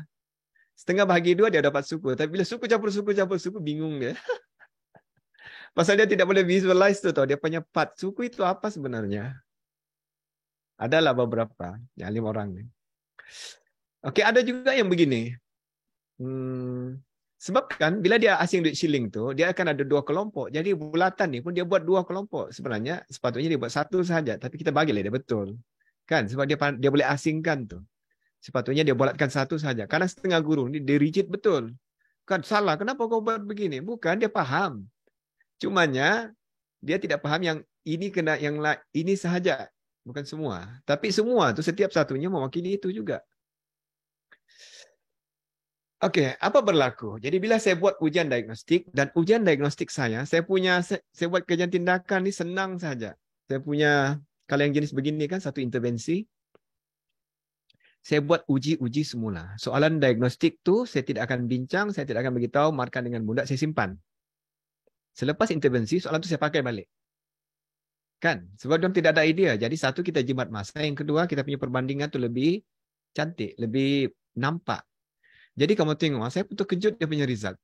Setengah bahagi 2, dia dapat suku. Tapi bila suku campur suku, bingung dia. Pasal dia tidak boleh visualize tu tau. Dia punya part suku itu apa sebenarnya. Adalah beberapa, ya 5 orang nih. Oke, ada juga yang begini. Sebab kan bila dia asing duit shilling tuh, dia akan ada 2 kelompok. Jadi bulatan nih pun dia buat 2 kelompok. Sebenarnya sepatutnya dia buat 1 saja, tapi kita bagilah dia betul. Kan? Sebab dia boleh asingkan tuh. Sepatutnya dia bulatkan 1 saja. Karena setengah guru ini dia rigid betul. Kan salah, kenapa kau buat begini? Bukan, dia paham. Cumanya dia tidak paham yang ini kena yang ini sahaja, bukan semua. Tapi semua tuh setiap satunya mewakili itu juga. Oke, apa berlaku? Jadi bila saya buat ujian diagnostik dan ujian diagnostik saya buat kajian tindakan ini senang saja. Saya punya, kalau yang jenis begini kan satu intervensi, saya buat uji semula. Soalan diagnostik tu saya tidak akan bincang, saya tidak akan beritahu, markan dengan mudah, saya simpan. Selepas intervensi, soalan tu saya pakai balik. Kan? Sebab dia tidak ada idea. Jadi satu, kita jimat masa. Yang kedua, kita punya perbandingan tu lebih cantik, lebih nampak. Jadi kamu tengok, saya pun terkejut dia punya result.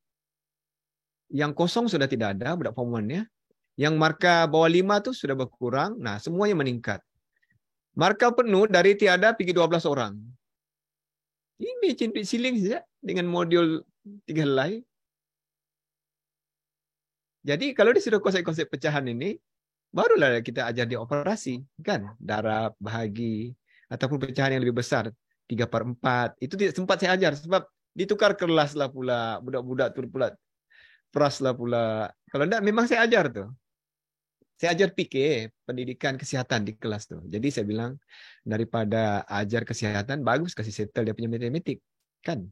Yang kosong sudah tidak ada, budak form 1 ya. Yang markah bawah 5 tu sudah berkurang. Nah, semuanya meningkat. Markah penuh dari tiada pergi 12 orang. Ini cintik siling saja dengan modul 3 helai. Jadi kalau dia sudah konsep-konsep pecahan ini, barulah kita ajar dia operasi. Kan? Darab, bahagi, ataupun pecahan yang lebih besar. 3/4. Itu tidak sempat saya ajar sebab ditukar kelas lah pula. Budak-budak tu pula. Pras lah pula. Kalau tidak, memang saya ajar tu. Saya ajar PK, pendidikan kesihatan di kelas tu. Jadi saya bilang, daripada ajar kesihatan, bagus kasih settle dia punya matematik. Kan?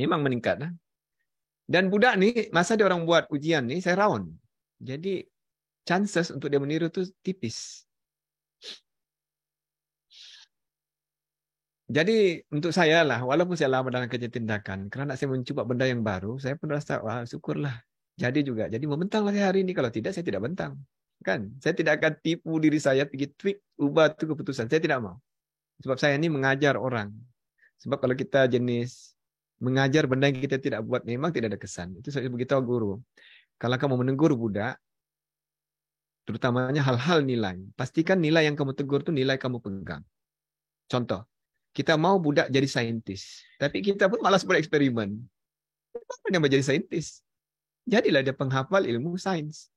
Memang meningkat. Lah. Dan budak ni, masa dia orang buat ujian ni, saya round. Jadi, chances untuk dia meniru tu tipis. Jadi untuk saya lah, walaupun saya lama dalam kerja tindakan, kerana saya mencuba benda yang baru, saya pun rasa, wah syukurlah. Jadi juga, jadi membentanglah hari ini. Kalau tidak, saya tidak bentang. Kan? Saya tidak akan tipu diri saya, pergi tweak, ubah tu keputusan. Saya tidak mau. Sebab saya ini mengajar orang. Sebab kalau kita jenis mengajar benda yang kita tidak buat, memang tidak ada kesan. Itu saya beritahu guru. Kalau kamu menegur budak, terutamanya hal-hal nilai, pastikan nilai yang kamu tegur itu nilai kamu pegang. Contoh, kita mau budak jadi saintis. Tapi kita pun malas bereksperimen. Kenapa dia mau jadi saintis? Jadilah dia penghafal ilmu sains.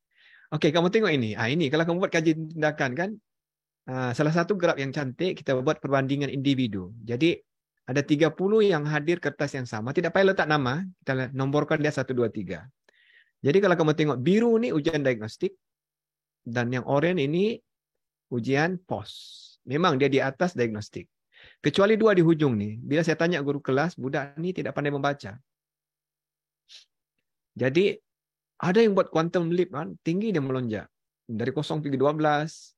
Oke, kamu tengok ini. Ini kalau kamu buat kajian tindakan kan, salah satu graf yang cantik, kita buat perbandingan individu. Jadi, ada 30 yang hadir kertas yang sama. Tidak payah letak nama. Kita nomborkan dia 1, 2, 3. Jadi, kalau kamu tengok biru ini ujian diagnostik. Dan yang oranye ini ujian pos. Memang dia di atas diagnostik. Kecuali 2 di hujung nih. Bila saya tanya guru kelas, budak ini tidak pandai membaca. Jadi, ada yang buat quantum leap kan, tinggi dia melonjak. Dari 0 pergi 12.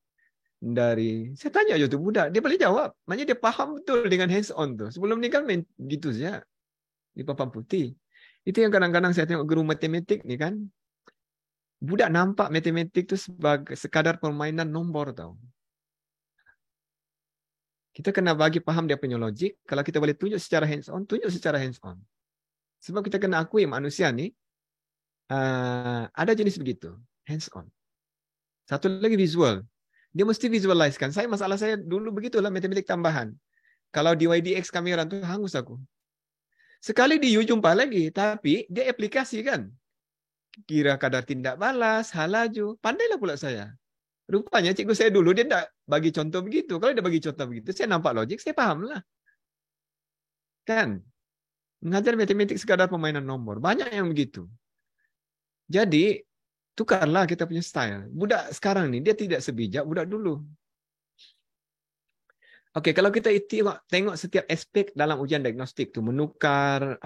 Saya tanya aja tu budak, dia boleh jawab. Maknanya dia faham betul dengan hands on tu. Sebelum ni kan main gitu saja. Di papan putih. Itu yang kadang-kadang saya tengok guru matematik ni kan. Budak nampak matematik tu sebagai sekadar permainan nombor tau. Kita kena bagi faham dia punya logik. Kalau kita boleh tunjuk secara hands-on, tunjuk secara hands-on. Sebab kita kena akui manusia ni, ada jenis begitu. Hands-on. Satu lagi visual. Dia mesti visualizekan. Masalah saya dulu begitulah matematik tambahan. Kalau di YDX kamera tu hangus aku. Sekali di U jumpa lagi. Tapi dia aplikasi kan. Kira kadar tindak balas, hal laju. Pandailah pula saya. Rupanya cikgu saya dulu dia tidak bagi contoh begitu. Kalau dia bagi contoh begitu, saya nampak logik, saya pahamlah. Kan? Mengajar matematik sekadar permainan nombor. Banyak yang begitu. Jadi, tukarlah kita punya style. Budak sekarang ni, dia tidak sebijak budak dulu. Oke, kalau kita tengok setiap aspek dalam ujian diagnostik tu menukar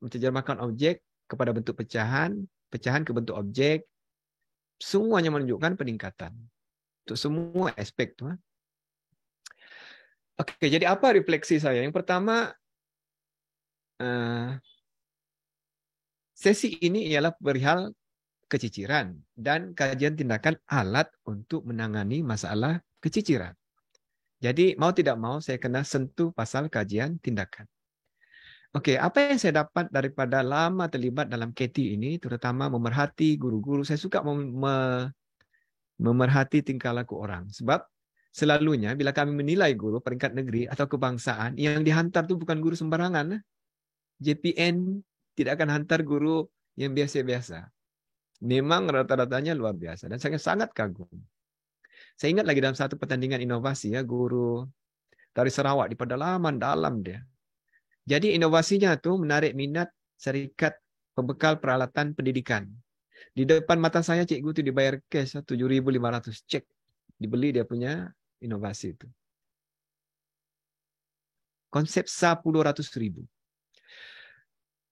menterjemahkan objek kepada bentuk pecahan, pecahan ke bentuk objek, semuanya menunjukkan peningkatan untuk semua aspek tu. Oke, jadi apa refleksi saya? Yang pertama, sesi ini ialah perihal keciciran dan kajian tindakan alat untuk menangani masalah keciciran. Jadi mau tidak mau saya kena sentuh pasal kajian tindakan. Oke, apa yang saya dapat daripada lama terlibat dalam KT ini, terutama memerhati guru-guru. Saya suka memerhati tingkah laku orang. Sebab selalunya bila kami menilai guru peringkat negeri atau kebangsaan, yang dihantar tuh bukan guru sembarangan. JPN tidak akan hantar guru yang biasa-biasa. Memang rata-ratanya luar biasa dan saya sangat kagum. Saya ingat lagi dalam satu pertandingan inovasi ya, guru dari Sarawak di pedalaman dalam dia. Jadi inovasinya tuh menarik minat Serikat Pembekal Peralatan Pendidikan. Di depan mata saya cikgu itu dibayar cash 7.500 cek. Dibeli dia punya inovasi itu. Konsep SA 10.000.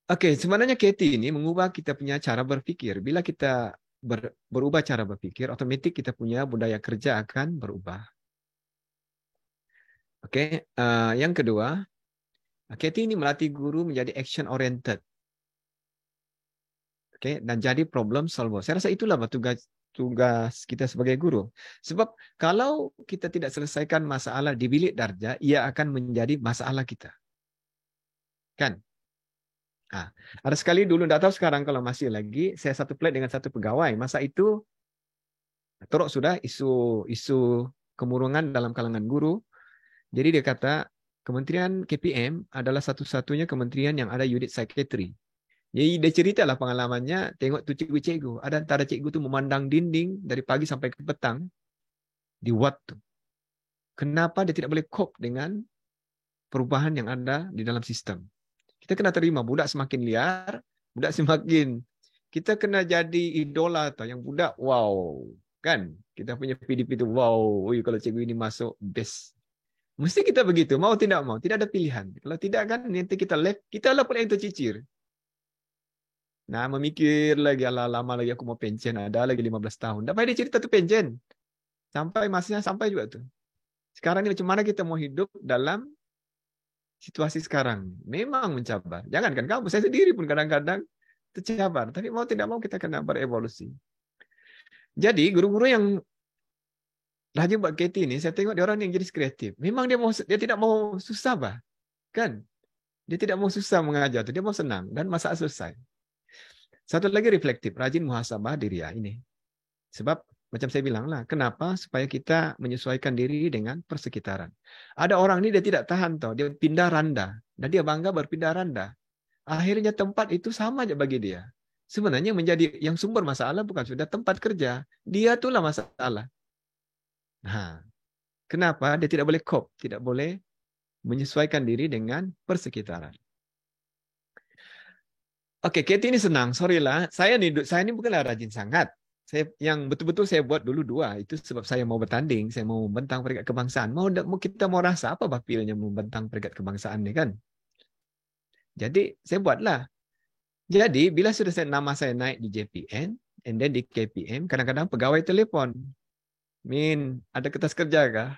Oke, sebenarnya KT ini mengubah kita punya cara berpikir. Bila kita berubah cara berpikir, otomatis kita punya budaya kerja akan berubah. Oke, yang kedua, KT ini melatih guru menjadi action oriented. Oke, dan jadi problem solver. Saya rasa itulah tugas kita sebagai guru. Sebab kalau kita tidak selesaikan masalah di bilik darjah, ia akan menjadi masalah kita. Kan? Nah, ada sekali dulu, tidak tahu sekarang kalau masih lagi, saya satu flat dengan satu pegawai. Masa itu, teruk sudah isu kemurungan dalam kalangan guru. Jadi dia kata, Kementerian KPM adalah satu-satunya kementerian yang ada unit psychiatry. Jadi dia ceritalah pengalamannya, tengok tu cikgu-cikgu. Ada antara cikgu tu memandang dinding dari pagi sampai ke petang di ward tu. Kenapa dia tidak boleh cope dengan perubahan yang ada di dalam sistem? Kita kena terima budak semakin liar, budak semakin. Kita kena jadi idola tau, yang budak wow, kan? Kita punya PDP tu wow, ui, kalau cikgu ini masuk best. Mesti kita begitu, mau tidak mau, tidak ada pilihan. Kalau tidak kan nanti kita left, kita lah pula yang tercicir. Nah, memikir lagi, ala lama lagi aku mau pensiun, ada lagi 15 tahun. Tak payah dia cerita tu pensiun. Sampai masanya sampai juga tu. Sekarang ni macam mana kita mau hidup dalam situasi sekarang? Memang mencabar. Jangankan kamu, saya sendiri pun kadang-kadang tercabar. Tapi mau tidak mau kita kena berevolusi. Jadi guru-guru yang rajin buat KT ni, saya tengok dia orang yang jadi kreatif. Memang dia tidak mau susah bah. Kan? Dia tidak mau susah mengajar tu, dia mau senang dan masalah selesai. Satu lagi reflektif, rajin muhasabah diri ya ini. Sebab macam saya bilang lah, kenapa? Supaya kita menyesuaikan diri dengan persekitaran. Ada orang ni dia tidak tahan tau, dia pindah randa dan dia bangga berpindah randa. Akhirnya tempat itu sama aja bagi dia. Sebenarnya menjadi yang sumber masalah bukan sudah tempat kerja, dia itulah masalah. Nah, kenapa dia tidak boleh cope, tidak boleh menyesuaikan diri dengan persekitaran? Oke, KT ini senang. Sorry lah, saya ni bukanlah rajin sangat. Yang betul-betul saya buat dulu 2. Itu sebab saya mau bertanding, saya mau membentang peringkat kebangsaan. Kita mau rasa apa bapilnya membentang peringkat kebangsaan ni kan? Jadi saya buatlah. Jadi bila sudah nama saya naik di JPN, and then di KPM, kadang-kadang pegawai telefon. Min, ada kertas kerja kah?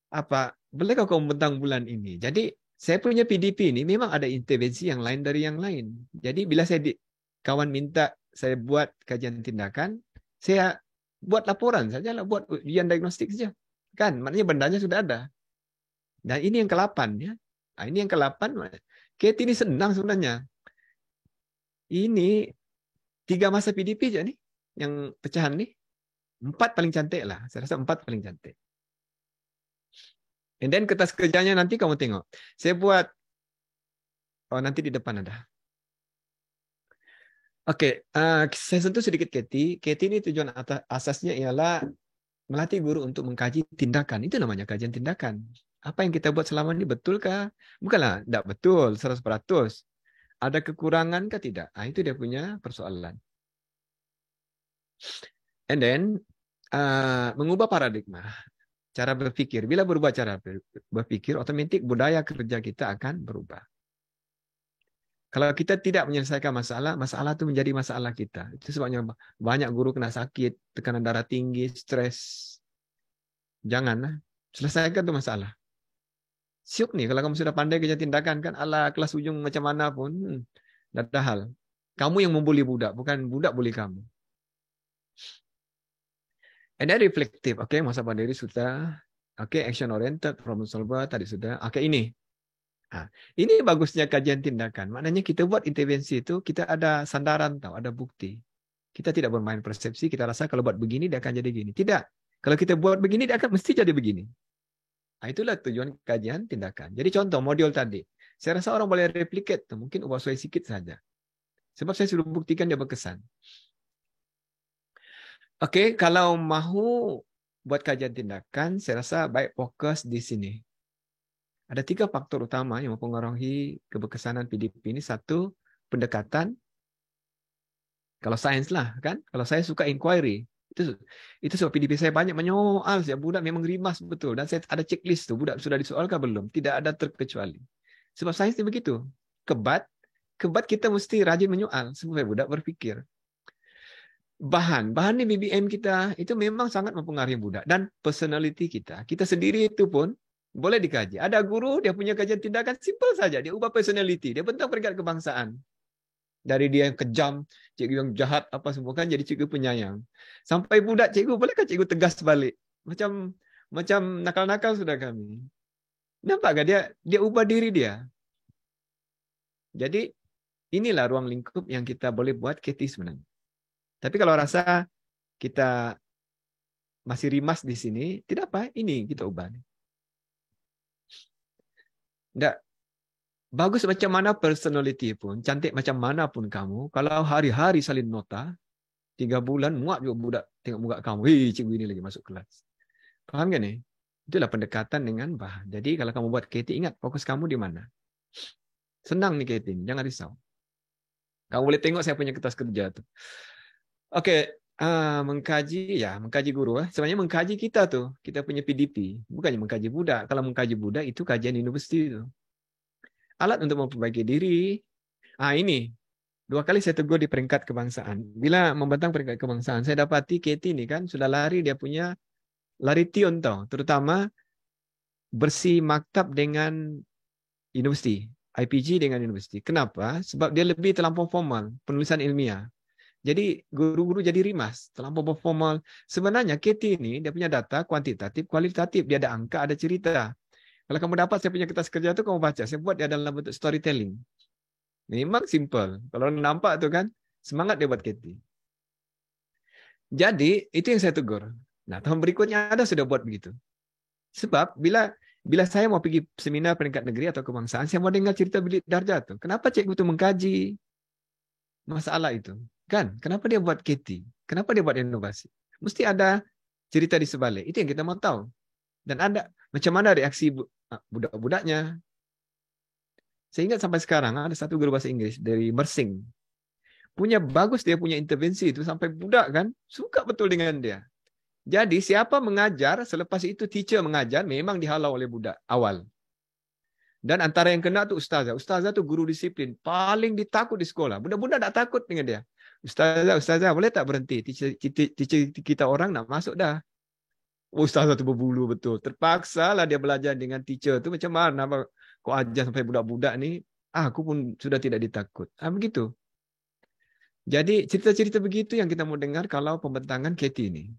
Apa? Bolehkah kau membentang bulan ini? Jadi saya punya PDP ini memang ada intervensi yang lain dari yang lain. Jadi bila kawan minta saya buat kajian tindakan, saya buat laporan sajalah, buat ujian diagnostik saja. Kan, maknanya bendanya sudah ada. Dan ini yang ke-8 ya. Nah, ini yang ke-8. KT ini senang sebenarnya. Ini 3 masa PDP aja nih, yang pecahan nih. 4 paling cantik lah. Saya rasa 4 paling cantik. And then kertas kerjanya nanti kamu tengok. Saya buat, nanti di depan ada. Oke, saya sentuh sedikit KT. KT ini tujuan asasnya ialah melatih guru untuk mengkaji tindakan. Itu namanya kajian tindakan. Apa yang kita buat selama ini betulkah? Bukanlah, tidak betul 100%. Ada kekurangan kah tidak? Itu dia punya persoalan. And then, mengubah paradigma. Cara berpikir. Bila berubah cara berpikir, otomatis budaya kerja kita akan berubah. Kalau kita tidak menyelesaikan masalah, masalah itu menjadi masalah kita. Itu sebabnya banyak guru kena sakit, tekanan darah tinggi, stres. Janganlah. Selesaikan itu masalah. Syuk nih, kalau kamu sudah pandai kerja tindakan, kan ala kelas ujung macam mana pun, tidak ada hal. Kamu yang membuli budak, bukan budak bully kamu. And then reflective, oke, muhasabah diri sudah, oke, action oriented, problem solver tadi sudah, oke ini. Nah, ini bagusnya kajian tindakan. Maknanya kita buat intervensi itu kita ada sandaran tahu, ada bukti. Kita tidak bermain persepsi, kita rasa kalau buat begini dia akan jadi gini. Tidak. Kalau kita buat begini, dia akan mesti jadi begini. Nah, itulah tujuan kajian tindakan. Jadi contoh modul tadi. Saya rasa orang boleh replicate tuh, mungkin ubah sesuai sedikit saja. Sebab saya sudah buktikan dia berkesan. Oke, kalau mahu buat kajian tindakan, saya rasa baik fokus di sini. Ada 3 faktor utama yang mempengaruhi keberkesanan PDP ini. 1, pendekatan. Kalau sains lah, kan? Kalau saya suka inquiry. Itu sebab PDP saya banyak menyoal. Budak memang rimas betul. Dan saya ada checklist tuh. Budak sudah disoalkan belum? Tidak ada terkecuali. Sebab sains itu begitu. Kebat kita mesti rajin menyoal supaya budak berpikir. Bahan di BBM kita itu memang sangat mempengaruhi budak. Dan personality kita. Kita sendiri itu pun boleh dikaji. Ada guru, dia punya kajian tindakan simple saja. Dia ubah personality. Dia bentuk peringkat kebangsaan. Dari dia yang kejam, cikgu yang jahat, apa semua kan jadi cikgu penyayang. Sampai budak cikgu, bolehkah cikgu tegas balik? Macam nakal-nakal sudah kami. Nampak gak dia ubah diri dia. Jadi inilah ruang lingkup yang kita boleh buat KT sebenarnya. Tapi kalau rasa kita masih rimas di sini, tidak apa, ini kita ubah. Nggak. Bagus macam mana personality pun, cantik macam mana pun kamu, kalau hari-hari salin nota, 3 bulan, muak juga budak tengok muka kamu. Hei, cikgu ini lagi masuk kelas. Faham kan ni? Itulah pendekatan dengan bahan. Jadi kalau kamu buat KT, ingat fokus kamu di mana. Senang nih KT ini, jangan risau. Kamu boleh tengok saya punya kertas kerja tu. Okey, mengkaji guru. Sebenarnya mengkaji kita tu, kita punya PDP. Bukannya mengkaji budak. Kalau mengkaji budak, itu kajian universiti tu. Alat untuk memperbaiki diri. Ini 2 kali saya tegur di peringkat kebangsaan. Bila membentang peringkat kebangsaan, saya dapati KT ni kan sudah lari, dia punya lari tion tau. Terutama bersih maktab dengan universiti. IPG dengan universiti. Kenapa? Sebab dia lebih terlampau formal. Penulisan ilmiah. Jadi guru-guru jadi rimas. Terlampau formal. Sebenarnya KT ni dia punya data kuantitatif, kualitatif. Dia ada angka, ada cerita. Kalau kamu dapat saya punya kertas kerja tu, kamu baca. Saya buat dia dalam bentuk storytelling. Memang simple. Kalau nampak tu kan, semangat dia buat KT. Jadi, itu yang saya tegur. Nah, tahun berikutnya ada sudah buat begitu. Sebab, bila saya mau pergi seminar peringkat negeri atau kebangsaan, saya mau dengar cerita Bilik Darjah tu. Kenapa cikgu tu mengkaji masalah itu? Kan? Kenapa dia buat KT? Kenapa dia buat inovasi? Mesti ada cerita di sebalik. Itu yang kita mau tahu. Dan ada macam mana reaksi budak-budaknya. Saya ingat sampai sekarang ada satu guru bahasa Inggris dari Mersing. Punya bagus dia punya intervensi itu sampai budak kan suka betul dengan dia. Jadi siapa mengajar selepas itu teacher mengajar memang dihalau oleh budak awal. Dan antara yang kena tu ustazah. Ustazah tu guru disiplin paling ditakut di sekolah. Budak-budak tak takut dengan dia. Ustazah boleh tak berhenti? Teacher kita orang nak masuk dah. Ustazah tu berbulu betul. Terpaksalah dia belajar dengan teacher tu. Macam mana kau ajar sampai budak-budak ni. Aku pun sudah tidak ditakut. Begitu. Jadi cerita-cerita begitu yang kita mau dengar kalau pembentangan KT ini.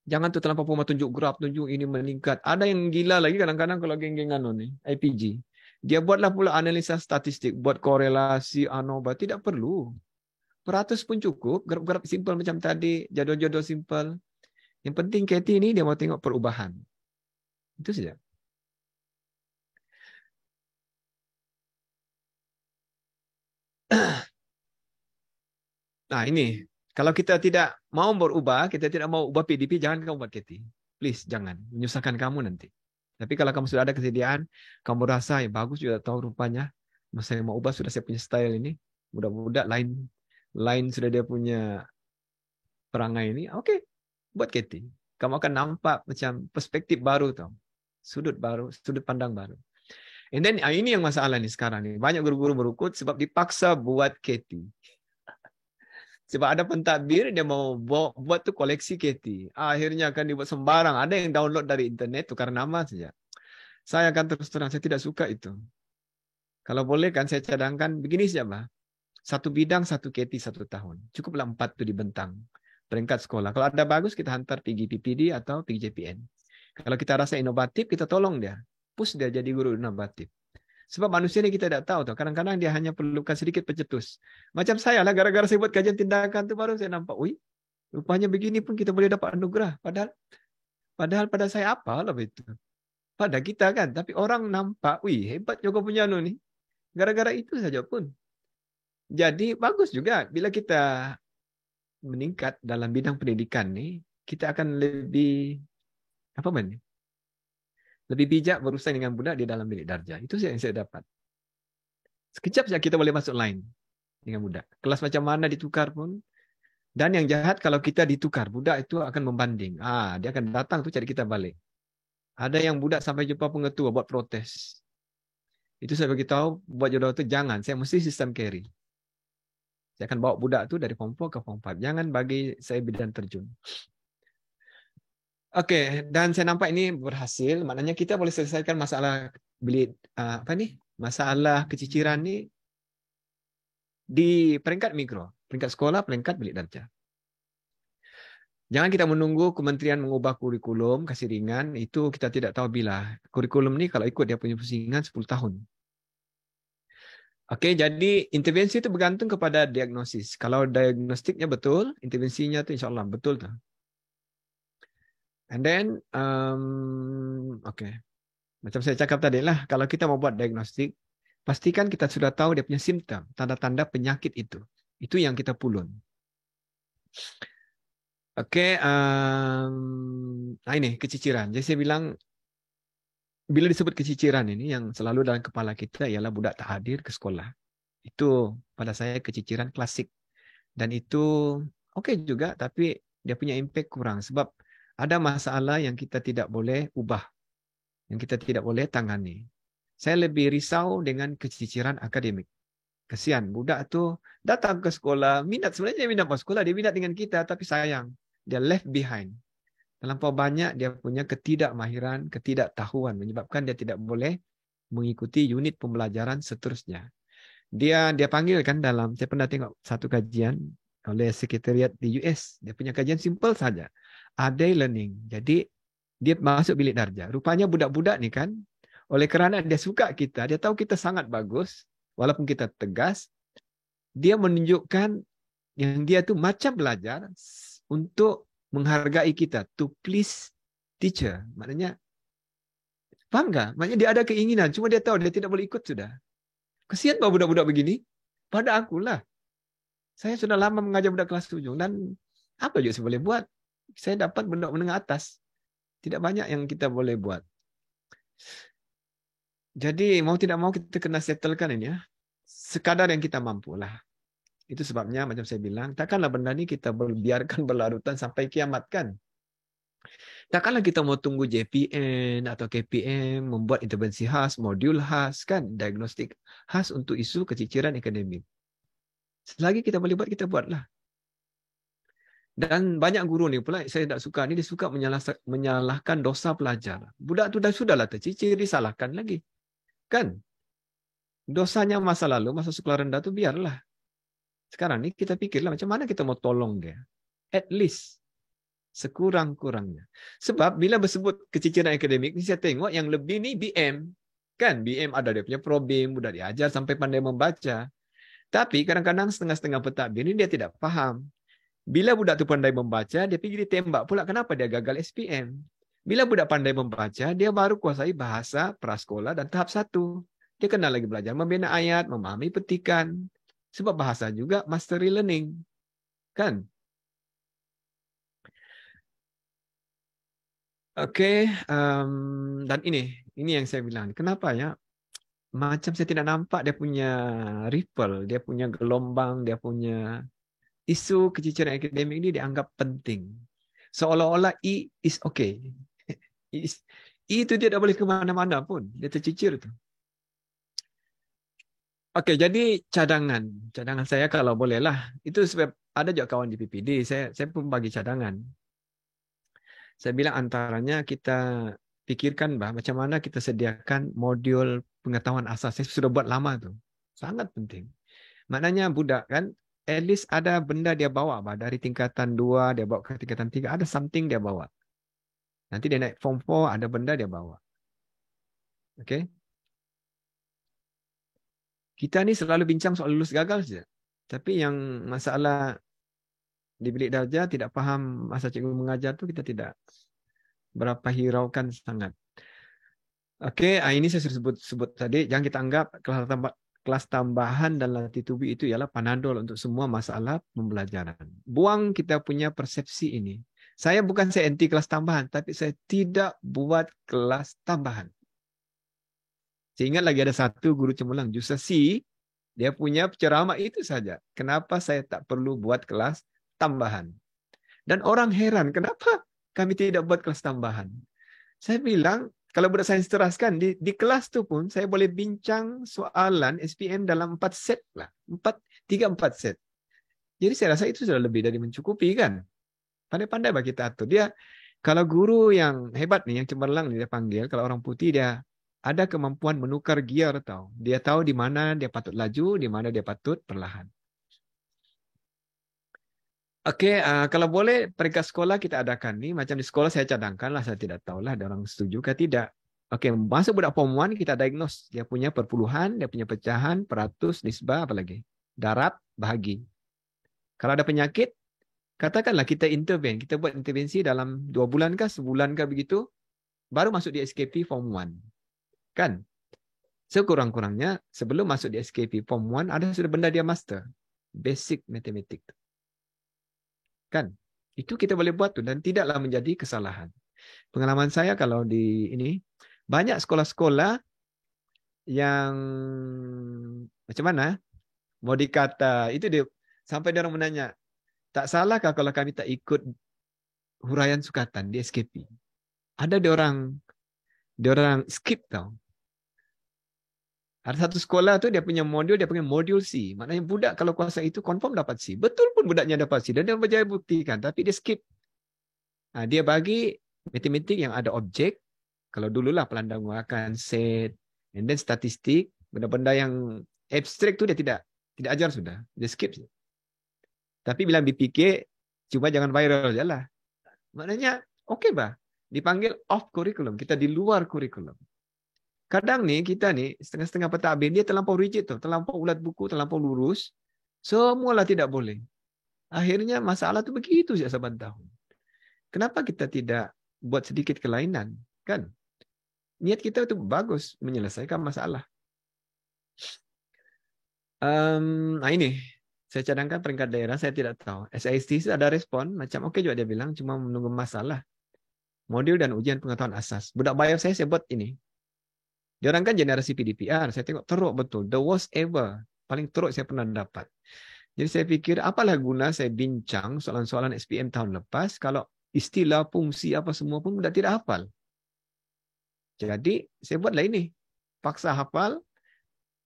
Jangan tu terlampau pun tunjuk graf, tunjuk ini meningkat. Ada yang gila lagi kadang-kadang kalau geng-geng ni, IPG. Dia buatlah pula analisa statistik. Buat korelasi, ANOVA. Tidak perlu. Peratus pun cukup. Graf-graf simple macam tadi. Jodoh-jodoh simple. Yang penting KT ini dia mau tengok perubahan. Itu saja. Nah ini. Kalau kita tidak mau berubah, kita tidak mau ubah PDP, jangan kamu buat KT. Please, jangan. Menyusahkan kamu nanti. Tapi kalau kamu sudah ada kesediaan, kamu rasa ya bagus juga tahu rupanya. Saya mau ubah, sudah saya punya style ini. Budak-budak lain sudah dia punya perangai ini. Oke, buat KT. Kamu akan nampak macam perspektif baru tau. Sudut baru, sudut pandang baru. And then ini yang masalah ni sekarang ni. Banyak guru-guru berukut sebab dipaksa buat KT. Sebab ada pentadbir dia mau buat tu koleksi KT. Akhirnya akan dibuat sembarang. Ada yang download dari internet tukar nama saja. Saya akan terus terang saya tidak suka itu. Kalau boleh kan saya cadangkan begini saja bah. 1 bidang 1 KT 1 tahun. Cukuplah 4 tu dibentang. Peringkat sekolah. Kalau ada bagus, kita hantar pergi PPD atau pergi JPN. Kalau kita rasa inovatif, kita tolong dia. Push dia jadi guru inovatif. Sebab manusia ni kita tak tahu. Kadang-kadang dia hanya perlukan sedikit pencetus. Macam saya lah, gara-gara saya buat kajian tindakan tu baru saya nampak, Rupanya begini pun kita boleh dapat anugerah. Padahal pada saya apa lah itu. Pada kita kan. Tapi orang nampak, wih hebat juga punya nih. Gara-gara itu saja pun. Jadi bagus juga bila kita meningkat dalam bidang pendidikan nih, kita akan lebih lebih bijak berusaha dengan budak di dalam bilik darjah. Itu yang saya dapat. Sekejap saja kita boleh masuk line dengan budak. Kelas macam mana ditukar pun. Dan yang jahat kalau kita ditukar, budak itu akan membanding. Dia akan datang tuh cari kita balik. Ada yang budak sampai jumpa pengetua buat protes. Itu saya beritahu buat jodoh itu jangan. Saya mesti sistem carry. Saya akan bawa budak itu dari form 4 ke form 5. Jangan bagi saya bidang terjun. Oke, dan saya nampak ini berhasil. Maknanya kita boleh selesaikan masalah masalah keciciran ini di peringkat mikro, peringkat sekolah, peringkat bilik darjah. Jangan kita menunggu kementerian mengubah kurikulum, kasih ringan, itu kita tidak tahu bila. Kurikulum ini kalau ikut dia punya pusingan 10 tahun. Oke, jadi intervensi itu bergantung kepada diagnosis. Kalau diagnostiknya betul, intervensinya itu insya Allah betul tuh. And then, macam saya cakap tadi lah, kalau kita mau buat diagnostik, pastikan kita sudah tahu dia punya simptom, tanda-tanda penyakit itu. Itu yang kita pulun. Oke, ini keciciran. Jadi saya bilang, bila disebut keciciran ini, yang selalu dalam kepala kita ialah budak tak hadir ke sekolah. Itu pada saya keciciran klasik. Dan itu oke juga, tapi dia punya impact kurang. Sebab ada masalah yang kita tidak boleh ubah. Yang kita tidak boleh tangani. Saya lebih risau dengan keciciran akademik. Kesian, budak tu datang ke sekolah, sebenarnya dia minat masuk sekolah, dia minat dengan kita, tapi sayang, dia left behind. Terlampau banyak dia punya ketidakmahiran, ketidaktahuan, menyebabkan dia tidak boleh mengikuti unit pembelajaran seterusnya. Dia panggil kan saya pernah tengok satu kajian oleh sekretariat di US, dia punya kajian simple saja. A-day learning. Jadi, dia masuk bilik darjah. Rupanya budak-budak ni kan, oleh kerana dia suka kita, dia tahu kita sangat bagus, walaupun kita tegas, dia menunjukkan yang dia tu macam belajar untuk menghargai kita, to please teacher. Maknanya, faham tak? Maknanya dia ada keinginan, cuma dia tahu dia tidak boleh ikut sudah. Kesian bawa budak-budak begini. Pada akulah. Saya sudah lama mengajar budak kelas 7 dan apa juga saya boleh buat? Saya dapat budak menengah atas. Tidak banyak yang kita boleh buat. Jadi mau tidak mau kita kena settlekan ini ya. Sekadar yang kita mampu lah. Itu sebabnya macam saya bilang, takkanlah benda ni kita biarkan berlarutan sampai kiamat kan. Takkanlah kita mau tunggu JPN atau KPM membuat intervensi khas, modul khas kan, diagnostik khas untuk isu keciciran akademik. Selagi kita boleh buat, kita buatlah. Dan banyak guru ni pula, saya tak suka ni, dia suka menyalahkan dosa pelajar. Budak tu sudahlah tercicir, disalahkan lagi. Kan? Dosanya masa lalu, masa sekolah rendah tu biarlah. Sekarang ni kita fikirlah macam mana kita mau tolong dia. At least. Sekurang-kurangnya. Sebab bila bersebut keciciran akademik, ni saya tengok yang lebih ni BM. Kan? BM ada dia punya problem, budak diajar sampai pandai membaca. Tapi kadang-kadang setengah-setengah pentadbir ni dia tidak faham. Bila budak tu pandai membaca, dia pergi ditembak pula kenapa dia gagal SPM. Bila budak pandai membaca, dia baru kuasai bahasa prasekolah dan tahap 1. Dia kena lagi belajar membina ayat, memahami petikan. Sebab bahasa juga mastery learning. Kan? Oke, dan ini yang saya bilang. Kenapa ya? Macam saya tidak nampak dia punya ripple, dia punya gelombang, dia punya isu keciciran akademik ini dianggap penting. Seolah-olah E is okay. E itu dia tak boleh ke mana-mana pun. Dia tercicir tu. Oke, jadi cadangan saya kalau bolehlah. Itu sebab ada juga kawan di PPD, saya pun bagi cadangan. Saya bilang antaranya kita pikirkan macam mana kita sediakan modul pengetahuan asas. Saya sudah buat lama tu. Sangat penting. Maknanya budak kan, at least ada benda dia bawa dari tingkatan 2 dia bawa ke tingkatan 3, ada something dia bawa. Nanti dia naik form 4 ada benda dia bawa. Okey. Kita ni selalu bincang soal lulus gagal saja. Tapi yang masalah Di bilik darjah tidak paham masa cikgu mengajar tu kita tidak berapa hiraukan sangat. Oke, ini saya sudah sebut tadi, jangan kita anggap kelas tambahan dan latih tubuh itu ialah panadol untuk semua masalah pembelajaran. Buang kita punya persepsi ini. Saya anti kelas tambahan, tapi saya tidak buat kelas tambahan. Saya ingat lagi ada satu guru cemerlang, Jusasi, dia punya ceramah itu saja. Kenapa saya tak perlu buat kelas tambahan? Dan orang heran, kenapa kami tidak buat kelas tambahan? Saya bilang, kalau budak sains teraskan, di kelas tu pun saya boleh bincang soalan SPM dalam 4 set lah. 3-4 set. Jadi saya rasa itu sudah lebih dari mencukupi kan. Pandai-pandai bagi kita atur. Dia, kalau guru yang hebat nih, yang cemerlang nih dia panggil, kalau orang putih dia ada kemampuan menukar gear tau. Dia tahu di mana dia patut laju, di mana dia patut perlahan. Oke, kalau boleh peringkat sekolah kita adakan nih. Macam di sekolah saya cadangkan lah, saya tidak tahulah ada orang setuju ke tidak. Oke, masuk budak form 1 kita diagnose. Dia punya perpuluhan, dia punya pecahan, peratus, nisbah, apa lagi? Darab, bahagi. Kalau ada penyakit, katakanlah kita intervene. Kita buat intervensi dalam 2 bulan kah, sebulan kah begitu. Baru masuk di SKP form 1. Kan? Sekurang-kurangnya sebelum masuk di SKP form 1, ada sudah benda dia master. Basic Mathematics. Kan? Itu kita boleh buat tuh dan tidaklah menjadi kesalahan. Pengalaman saya kalau di ini banyak sekolah-sekolah yang macam mana? Mau dikata itu dia sampai dia orang menanya, tak salahkah kalau kami tak ikut huraian sukatan di SKP? Ada dia orang skip tau. Ada satu sekolah tu dia punya modul, dia panggil modul C. Maknanya budak kalau kuasa itu confirm dapat C. Betul pun budaknya dapat C. Dan dia berjaya buktikan. Tapi dia skip. Dia bagi matematik yang ada objek. Kalau dululah pelandang akan set. And then statistik. Benda-benda yang abstrak tu dia tidak ajar sudah. Dia skip. Tapi bilang BPK, cuma jangan viral je lah. Maknanya, okey bah. Dipanggil off curriculum. Kita di luar kurikulum. Kadang nih kita nih setengah-setengah pentadbir dia terlampau rigid tuh, terlampau ulat buku, terlampau lurus. Semualah tidak boleh. Akhirnya masalah tuh begitu sejak 8 tahun. Kenapa kita tidak buat sedikit kelainan? Kan? Niat kita itu bagus menyelesaikan masalah. Ini saya cadangkan peringkat daerah, saya tidak tahu. SIST ada respon, macam okey juga dia bilang, cuma menunggu masalah. Modul dan ujian pengetahuan asas. Budak bio saya buat ini. Dia orang kan generasi PDPR. Saya tengok teruk betul. The worst ever. Paling teruk saya pernah dapat. Jadi saya fikir apalah guna saya bincang soalan-soalan SPM tahun lepas kalau istilah, fungsi apa semua pun sudah tidak hafal. Jadi saya buatlah ini. Paksa hafal.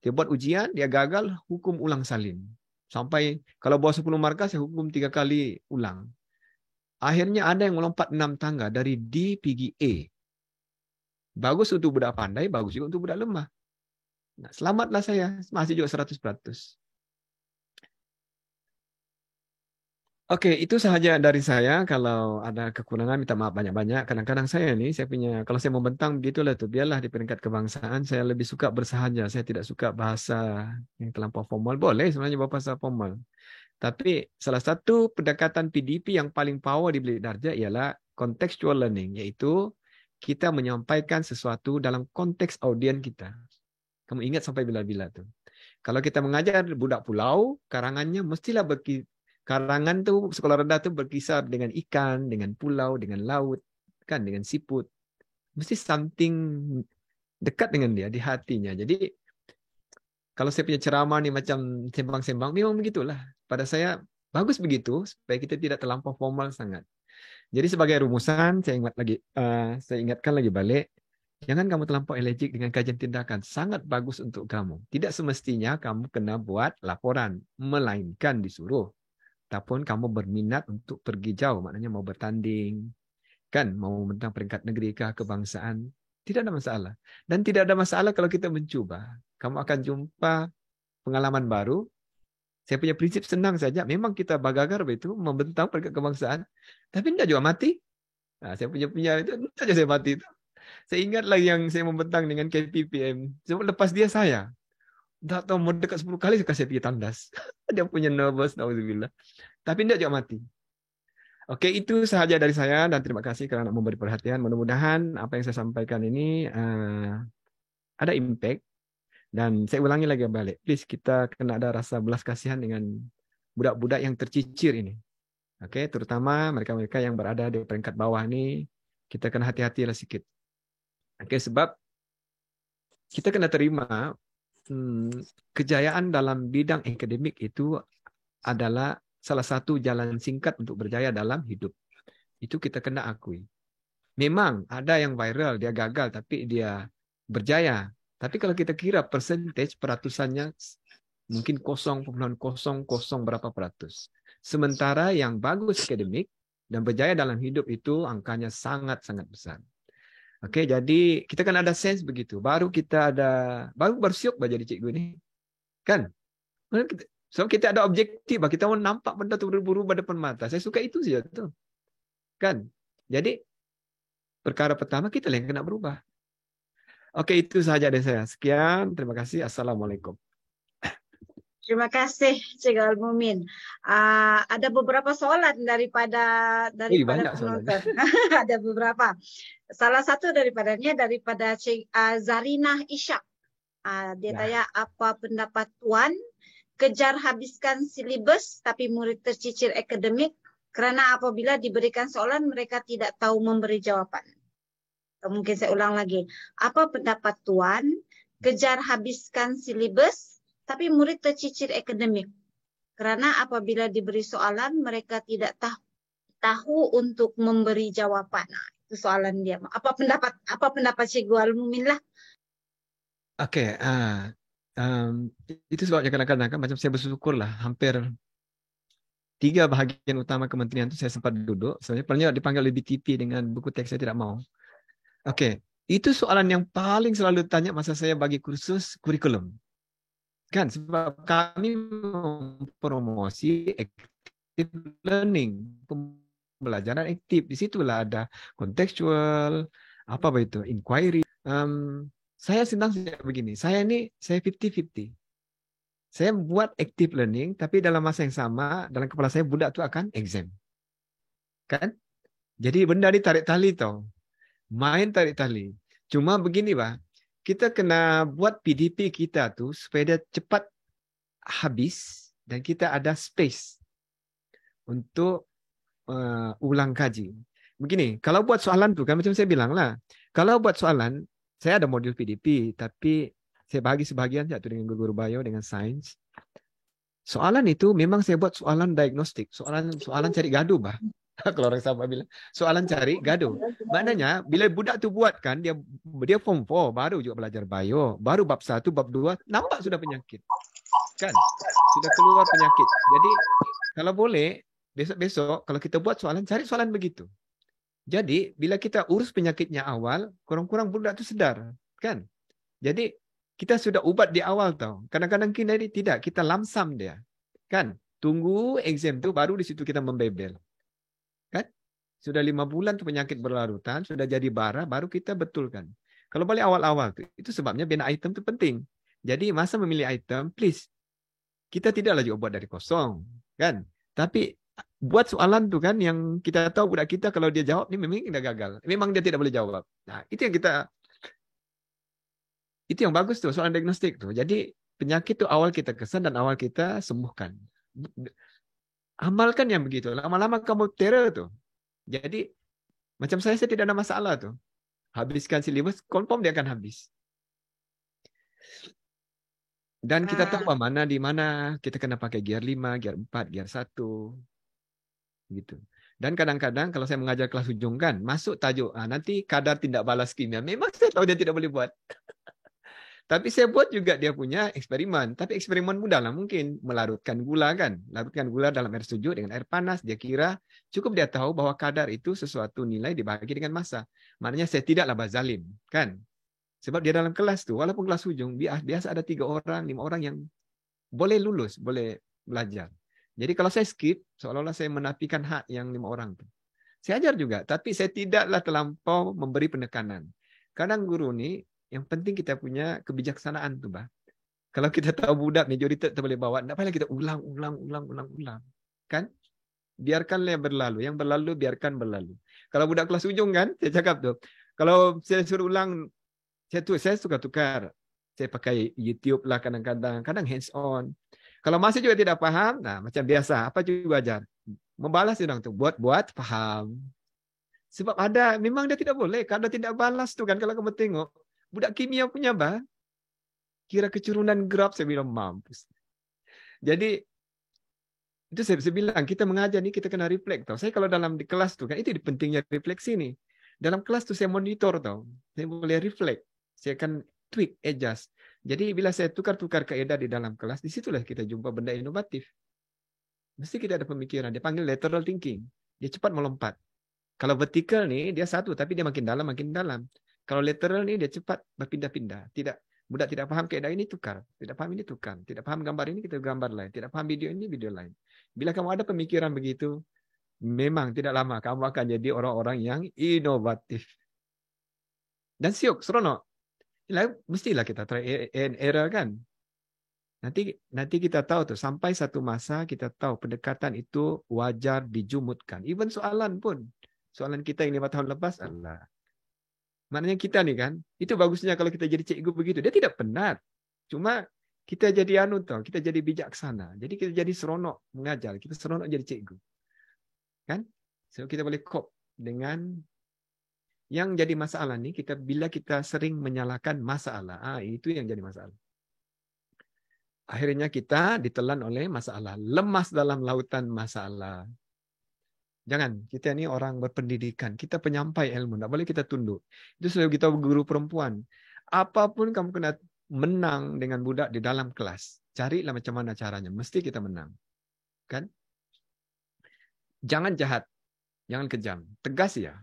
Dia buat ujian. Dia gagal. Hukum ulang salin. Sampai kalau bawah 10 markah saya hukum 3 kali ulang. Akhirnya ada yang melompat 6 tangga. Dari D pergi A. Bagus untuk budak pandai, bagus juga untuk budak lemah. Nah, selamatlah saya, masih juga 100%. Oke, itu sahaja dari saya. Kalau ada kekurangan, minta maaf banyak-banyak. Kadang-kadang saya punya, kalau saya membentang begitulah tuh, biarlah di peringkat kebangsaan, saya lebih suka bersahaja. Saya tidak suka bahasa yang terlampau formal. Boleh sebenarnya bahasa formal. Tapi salah satu pendekatan PDP yang paling power di bilik darjah ialah contextual learning, iaitu kita menyampaikan sesuatu dalam konteks audien kita. Kamu ingat sampai bila-bila tu. Kalau kita mengajar budak pulau, karangannya mestilah karangan tu sekolah rendah tu berkisar dengan ikan, dengan pulau, dengan laut, kan, dengan siput. Mesti something dekat dengan dia di hatinya. Jadi kalau saya punya ceramah ni macam sembang-sembang, memang begitulah. Pada saya bagus begitu supaya kita tidak terlampau formal sangat. Jadi sebagai rumusan, saya ingatkan lagi balik, jangan kamu terlampau alergik dengan kajian tindakan. Sangat bagus untuk kamu. Tidak semestinya kamu kena buat laporan, melainkan disuruh. Ataupun kamu berminat untuk pergi jauh, maknanya mau bertanding, kan, mau tentang peringkat negeri kah, kebangsaan, tidak ada masalah. Dan tidak ada masalah kalau kita mencuba. Kamu akan jumpa pengalaman baru. Saya punya prinsip senang saja. Memang kita bagagar begitu membentang peringkat kebangsaan, tapi tidak juga mati. Saya punya itu tidak saja saya mati itu. Saya ingat lagi yang saya membentang dengan KPPM. Sebab lepas dia saya, tak tahu mau dekat 10 kali saya kasih pergi tandas. Dia punya nervous, nauzubillah. Tapi tidak juga mati. Oke, itu sahaja dari saya dan terima kasih karena memberi perhatian. Mudah-mudahan apa yang saya sampaikan ini ada impact. Dan saya ulangi lagi balik, please kita kena ada rasa belas kasihan dengan budak-budak yang tercicir ini. Oke, terutama mereka-mereka yang berada di peringkat bawah ini, kita kena hati-hatilah sedikit. Oke, sebab kita kena terima kejayaan dalam bidang akademik itu adalah salah satu jalan singkat untuk berjaya dalam hidup. Itu kita kena akui. Memang ada yang viral, dia gagal tapi dia berjaya. Tapi kalau kita kira percentage peratusannya mungkin 0,00 berapa peratus. Sementara yang bagus akademik dan berjaya dalam hidup itu angkanya sangat-sangat besar. Oke, jadi kita kan ada sense begitu. Baru kita baru bersyuk jadi cikgu ini. Kan? So kita ada objektif, kita mau nampak benda itu berubah depan mata. Saya suka itu saja tuh. Kan? Jadi perkara pertama kita yang kena berubah. Oke, itu sahaja dari saya. Sekian, terima kasih. Assalamualaikum. Terima kasih, Cikgu Al-Mumin. Ada beberapa soalan daripada banyak penonton. Ada beberapa. Salah satu daripada Zarinah Ishak. Dia tanya, apa pendapat Tuan? Kejar habiskan silibus tapi murid tercicir akademik kerana apabila diberikan soalan mereka tidak tahu memberi jawapan. Mungkin saya ulang lagi. Apa pendapat Tuan? Kejar habiskan silibus tapi murid tercicir akademik. Kerana apabila diberi soalan, mereka tidak tahu untuk memberi jawapan. Nah, itu soalan dia. Apa pendapat Cikgu Al-Mumin lah? Oke, itu sebabnya kadang-kadang kan macam saya bersyukur lah. Hampir 3 bahagian utama kementerian itu saya sempat duduk. Sebenarnya pernah dipanggil oleh BTP dengan buku teks saya tidak mau. Oke, itu soalan yang paling selalu tanya masa saya bagi kursus kurikulum. Kan, sebab kami mempromosi active learning, pembelajaran aktif. Di situlah ada contextual, inquiry. Saya senang begini, saya 50-50. Saya buat active learning, tapi dalam masa yang sama, dalam kepala saya budak itu akan exam. Kan? Jadi benda ini tarik tali tau. Main tarik tali. Cuma begini, Pak. Kita kena buat PDP kita tuh supaya dia cepat habis dan kita ada space untuk ulang kaji. Begini, kalau buat soalan tuh kan macam saya bilang lah. Kalau buat soalan, saya ada modul PDP, tapi saya bagi sebagian satu dengan guru bio dengan sains. Soalan itu memang saya buat soalan diagnostik, soalan cari gaduh, Bah. Kalau orang Sabah bilang soalan cari gaduh. Maknanya bila budak tu buat kan dia form 4 baru juga belajar bio, baru bab 1, bab 2 nampak sudah penyakit. Kan? Sudah keluar penyakit. Jadi kalau boleh besok-besok kalau kita buat soalan cari soalan begitu. Jadi bila kita urus penyakitnya awal, kurang-kurang budak tu sedar, kan? Jadi kita sudah ubat di awal tau. Kadang-kadang kita lamsam dia. Kan? Tunggu exam tu baru di situ kita membebel. Kan? Sudah 5 bulan tuh penyakit berlarutan, sudah jadi bara, baru kita betulkan. Kalau boleh awal-awal tuh, itu sebabnya bina item itu penting. Jadi masa memilih item, please, kita tidaklah juga buat dari kosong, kan? Tapi buat soalan tuh kan yang kita tahu budak kita kalau dia jawab, ini memang dia gagal. Memang dia tidak boleh jawab. Nah, itu yang bagus tuh, soalan diagnostik tuh. Jadi penyakit tuh awal kita kesan dan awal kita sembuhkan. Amalkan yang begitu. Lama-lama kamu terror tuh. Jadi macam saya tidak ada masalah tuh. Habiskan silibus, confirm dia akan habis. Dan kita tahu mana di mana kita kena pakai gear 5, gear 4, gear 1. Gitu. Dan kadang-kadang kalau saya mengajar kelas ujung kan, masuk tajuk, nanti kadar tindak balas kimia. Memang saya tahu dia tidak boleh buat. Tapi saya buat juga dia punya eksperimen. Tapi eksperimen mudah lah mungkin. Melarutkan gula kan. Larutkan gula dalam air sejuk dengan air panas. Dia kira cukup dia tahu bahwa kadar itu sesuatu nilai dibagi dengan massa. Maknanya saya tidaklah bazalim. Kan? Sebab dia dalam kelas tuh, walaupun kelas ujung, biasa ada 3 orang, 5 orang yang boleh lulus, boleh belajar. Jadi kalau saya skip, seolah-olah saya menafikan hak yang 5 orang tuh. Saya ajar juga, tapi saya tidaklah terlampau memberi penekanan. Kadang guru nih, yang penting kita punya kebijaksanaan tuh, Bah. Kalau kita tahu budak majoriti tak boleh bawa, tak payah kita ulang. Kan? biarkanlah berlalu. Yang berlalu, biarkan berlalu. Kalau budak kelas ujung kan, saya cakap tuh. Kalau saya suruh ulang, saya suka tukar. Saya pakai YouTube lah kadang-kadang. Kadang hands on. Kalau masih juga tidak paham, nah macam biasa, apa juga ajar. Membalas orang tuh, buat paham. Sebab memang dia tidak boleh. Kalau tidak balas tuh kan, kalau kamu tengok, budak kimia punya kira keturunan graf, saya bilang mampus. Jadi, itu saya bilang, kita mengajar nih, kita kena reflect tau. Saya kalau dalam di kelas tuh kan, itu pentingnya refleksi nih. Dalam kelas tuh saya monitor tau. Saya boleh reflect. Saya akan tweak, adjust. Jadi bila saya tukar-tukar kaidah di dalam kelas, disitulah kita jumpa benda inovatif. Mesti kita ada pemikiran. Dia panggil lateral thinking. Dia cepat melompat. Kalau vertikal nih, dia satu, tapi dia makin dalam, makin dalam. Kalau lateral nih, dia cepat berpindah-pindah. Budak tidak paham kaidah ini, tukar. Tidak paham ini, tukar. Tidak paham gambar ini, kita gambar lain. Tidak paham video ini, video lain. Bila kamu ada pemikiran begitu, memang tidak lama kamu akan jadi orang-orang yang inovatif. Dan siuk, seronok. Mestilah kita try and error kan. Nanti kita tahu tuh, sampai satu masa kita tahu pendekatan itu wajar dijumutkan. Even soalan pun. Soalan kita yang 5 tahun lepas, Allah. Maknanya kita nih kan, itu bagusnya kalau kita jadi cikgu begitu. Dia tidak penat. Cuma kita jadi kita jadi bijaksana. Jadi kita jadi seronok mengajar. Kita seronok jadi cikgu. Kan? So kita boleh cope dengan yang jadi masalah nih, bila kita sering menyalahkan masalah. Itu yang jadi masalah. Akhirnya kita ditelan oleh masalah. Lemas dalam lautan masalah. Jangan, kita ini orang berpendidikan. Kita penyampai ilmu. Tidak boleh kita tunduk. Itu selalu kita guru perempuan. Apapun kamu kena menang dengan budak di dalam kelas. Carilah macam mana caranya. Mesti kita menang. Kan? Jangan jahat. Jangan kejam. Tegas ya.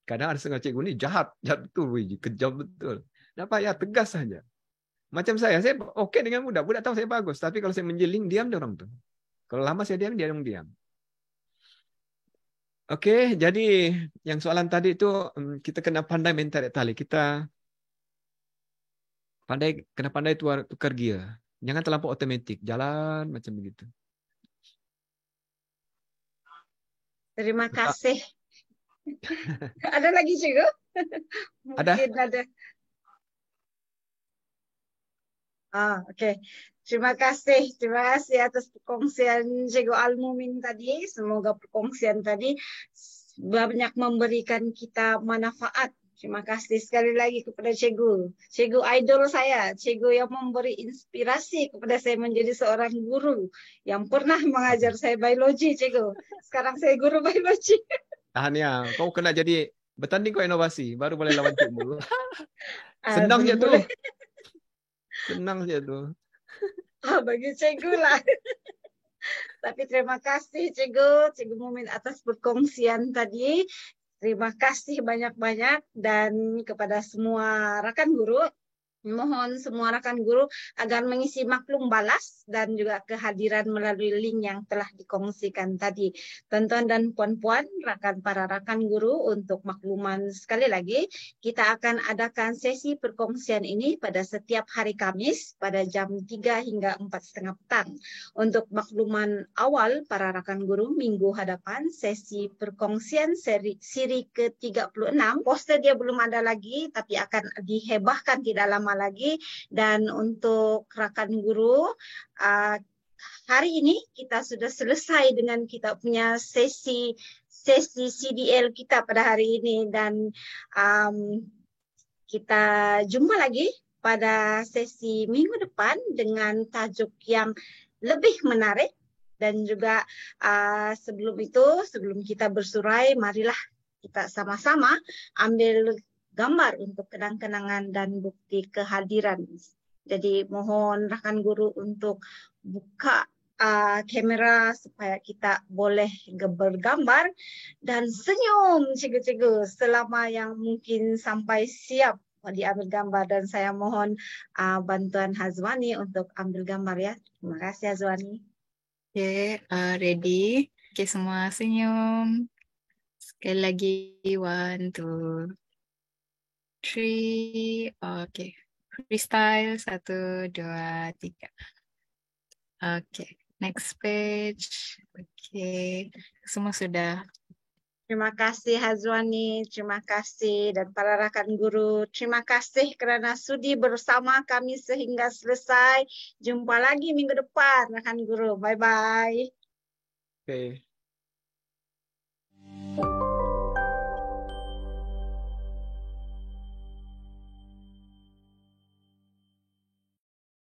Kadang ada setengah cikgu ini jahat. Jahat betul. Kejam betul. Kenapa ya? Tegas saja. Macam saya oke dengan budak. Budak tahu saya bagus. Tapi kalau saya menjeling, diam dia orang tuh. Kalau lama saya diam, dia orang diam. Oke, jadi yang soalan tadi itu kita kena pandai mental tali. Kita kena pandai tukar gear. Jangan terlampau otomatis. Jalan macam begitu. Terima kasih. Ada lagi juga? Mungkin ada. Oke. Terima kasih atas perkongsian Cikgu Al-Mumin tadi. Semoga perkongsian tadi banyak memberikan kita manfaat. Terima kasih sekali lagi kepada Cikgu. Cikgu idol saya, Cikgu yang memberi inspirasi kepada saya menjadi seorang guru yang pernah mengajar saya biologi, Cikgu. Sekarang saya guru biologi. Tahania, kau kena jadi bertanding kau inovasi, baru boleh lawan Cikgu. Senang je tu. Senang je tu. Bagi Cikgu lah. Tapi terima kasih Cikgu Mumin atas perkongsian tadi. Terima kasih banyak-banyak dan kepada semua rakan guru. Mohon semua rakan guru agar mengisi maklum balas dan juga kehadiran melalui link yang telah dikongsikan tadi. Tuan-tuan dan puan-puan, para rakan guru, untuk makluman sekali lagi, kita akan adakan sesi perkongsian ini pada setiap hari Kamis pada jam 3 hingga 4:30 petang. Untuk makluman awal para rakan guru, minggu hadapan sesi perkongsian siri ke-36. Poster dia belum ada lagi tapi akan dihebahkan tidak lama lagi. Dan untuk rakan guru, hari ini kita sudah selesai dengan kita punya sesi CDL kita pada hari ini, dan kita jumpa lagi pada sesi minggu depan dengan tajuk yang lebih menarik. Dan juga sebelum kita bersurai, marilah kita sama-sama ambil gambar untuk kenang-kenangan dan bukti kehadiran. Jadi mohon rakan guru untuk buka kamera supaya kita boleh bergambar dan senyum cikgu-cikgu selama yang mungkin sampai siap diambil gambar. Dan saya mohon bantuan Hazwani untuk ambil gambar ya. Terima kasih Hazwani. Oke, ready. Oke, semua senyum. Sekali lagi, 1, 2, 3. Oke. Freestyle 1, 2, 3. Oke. Next page. Oke, semua sudah. Terima kasih Hazwani, terima kasih dan para rakan guru. Terima kasih kerana sudi bersama kami sehingga selesai. Jumpa lagi minggu depan rakan guru. Bye-bye. Oke.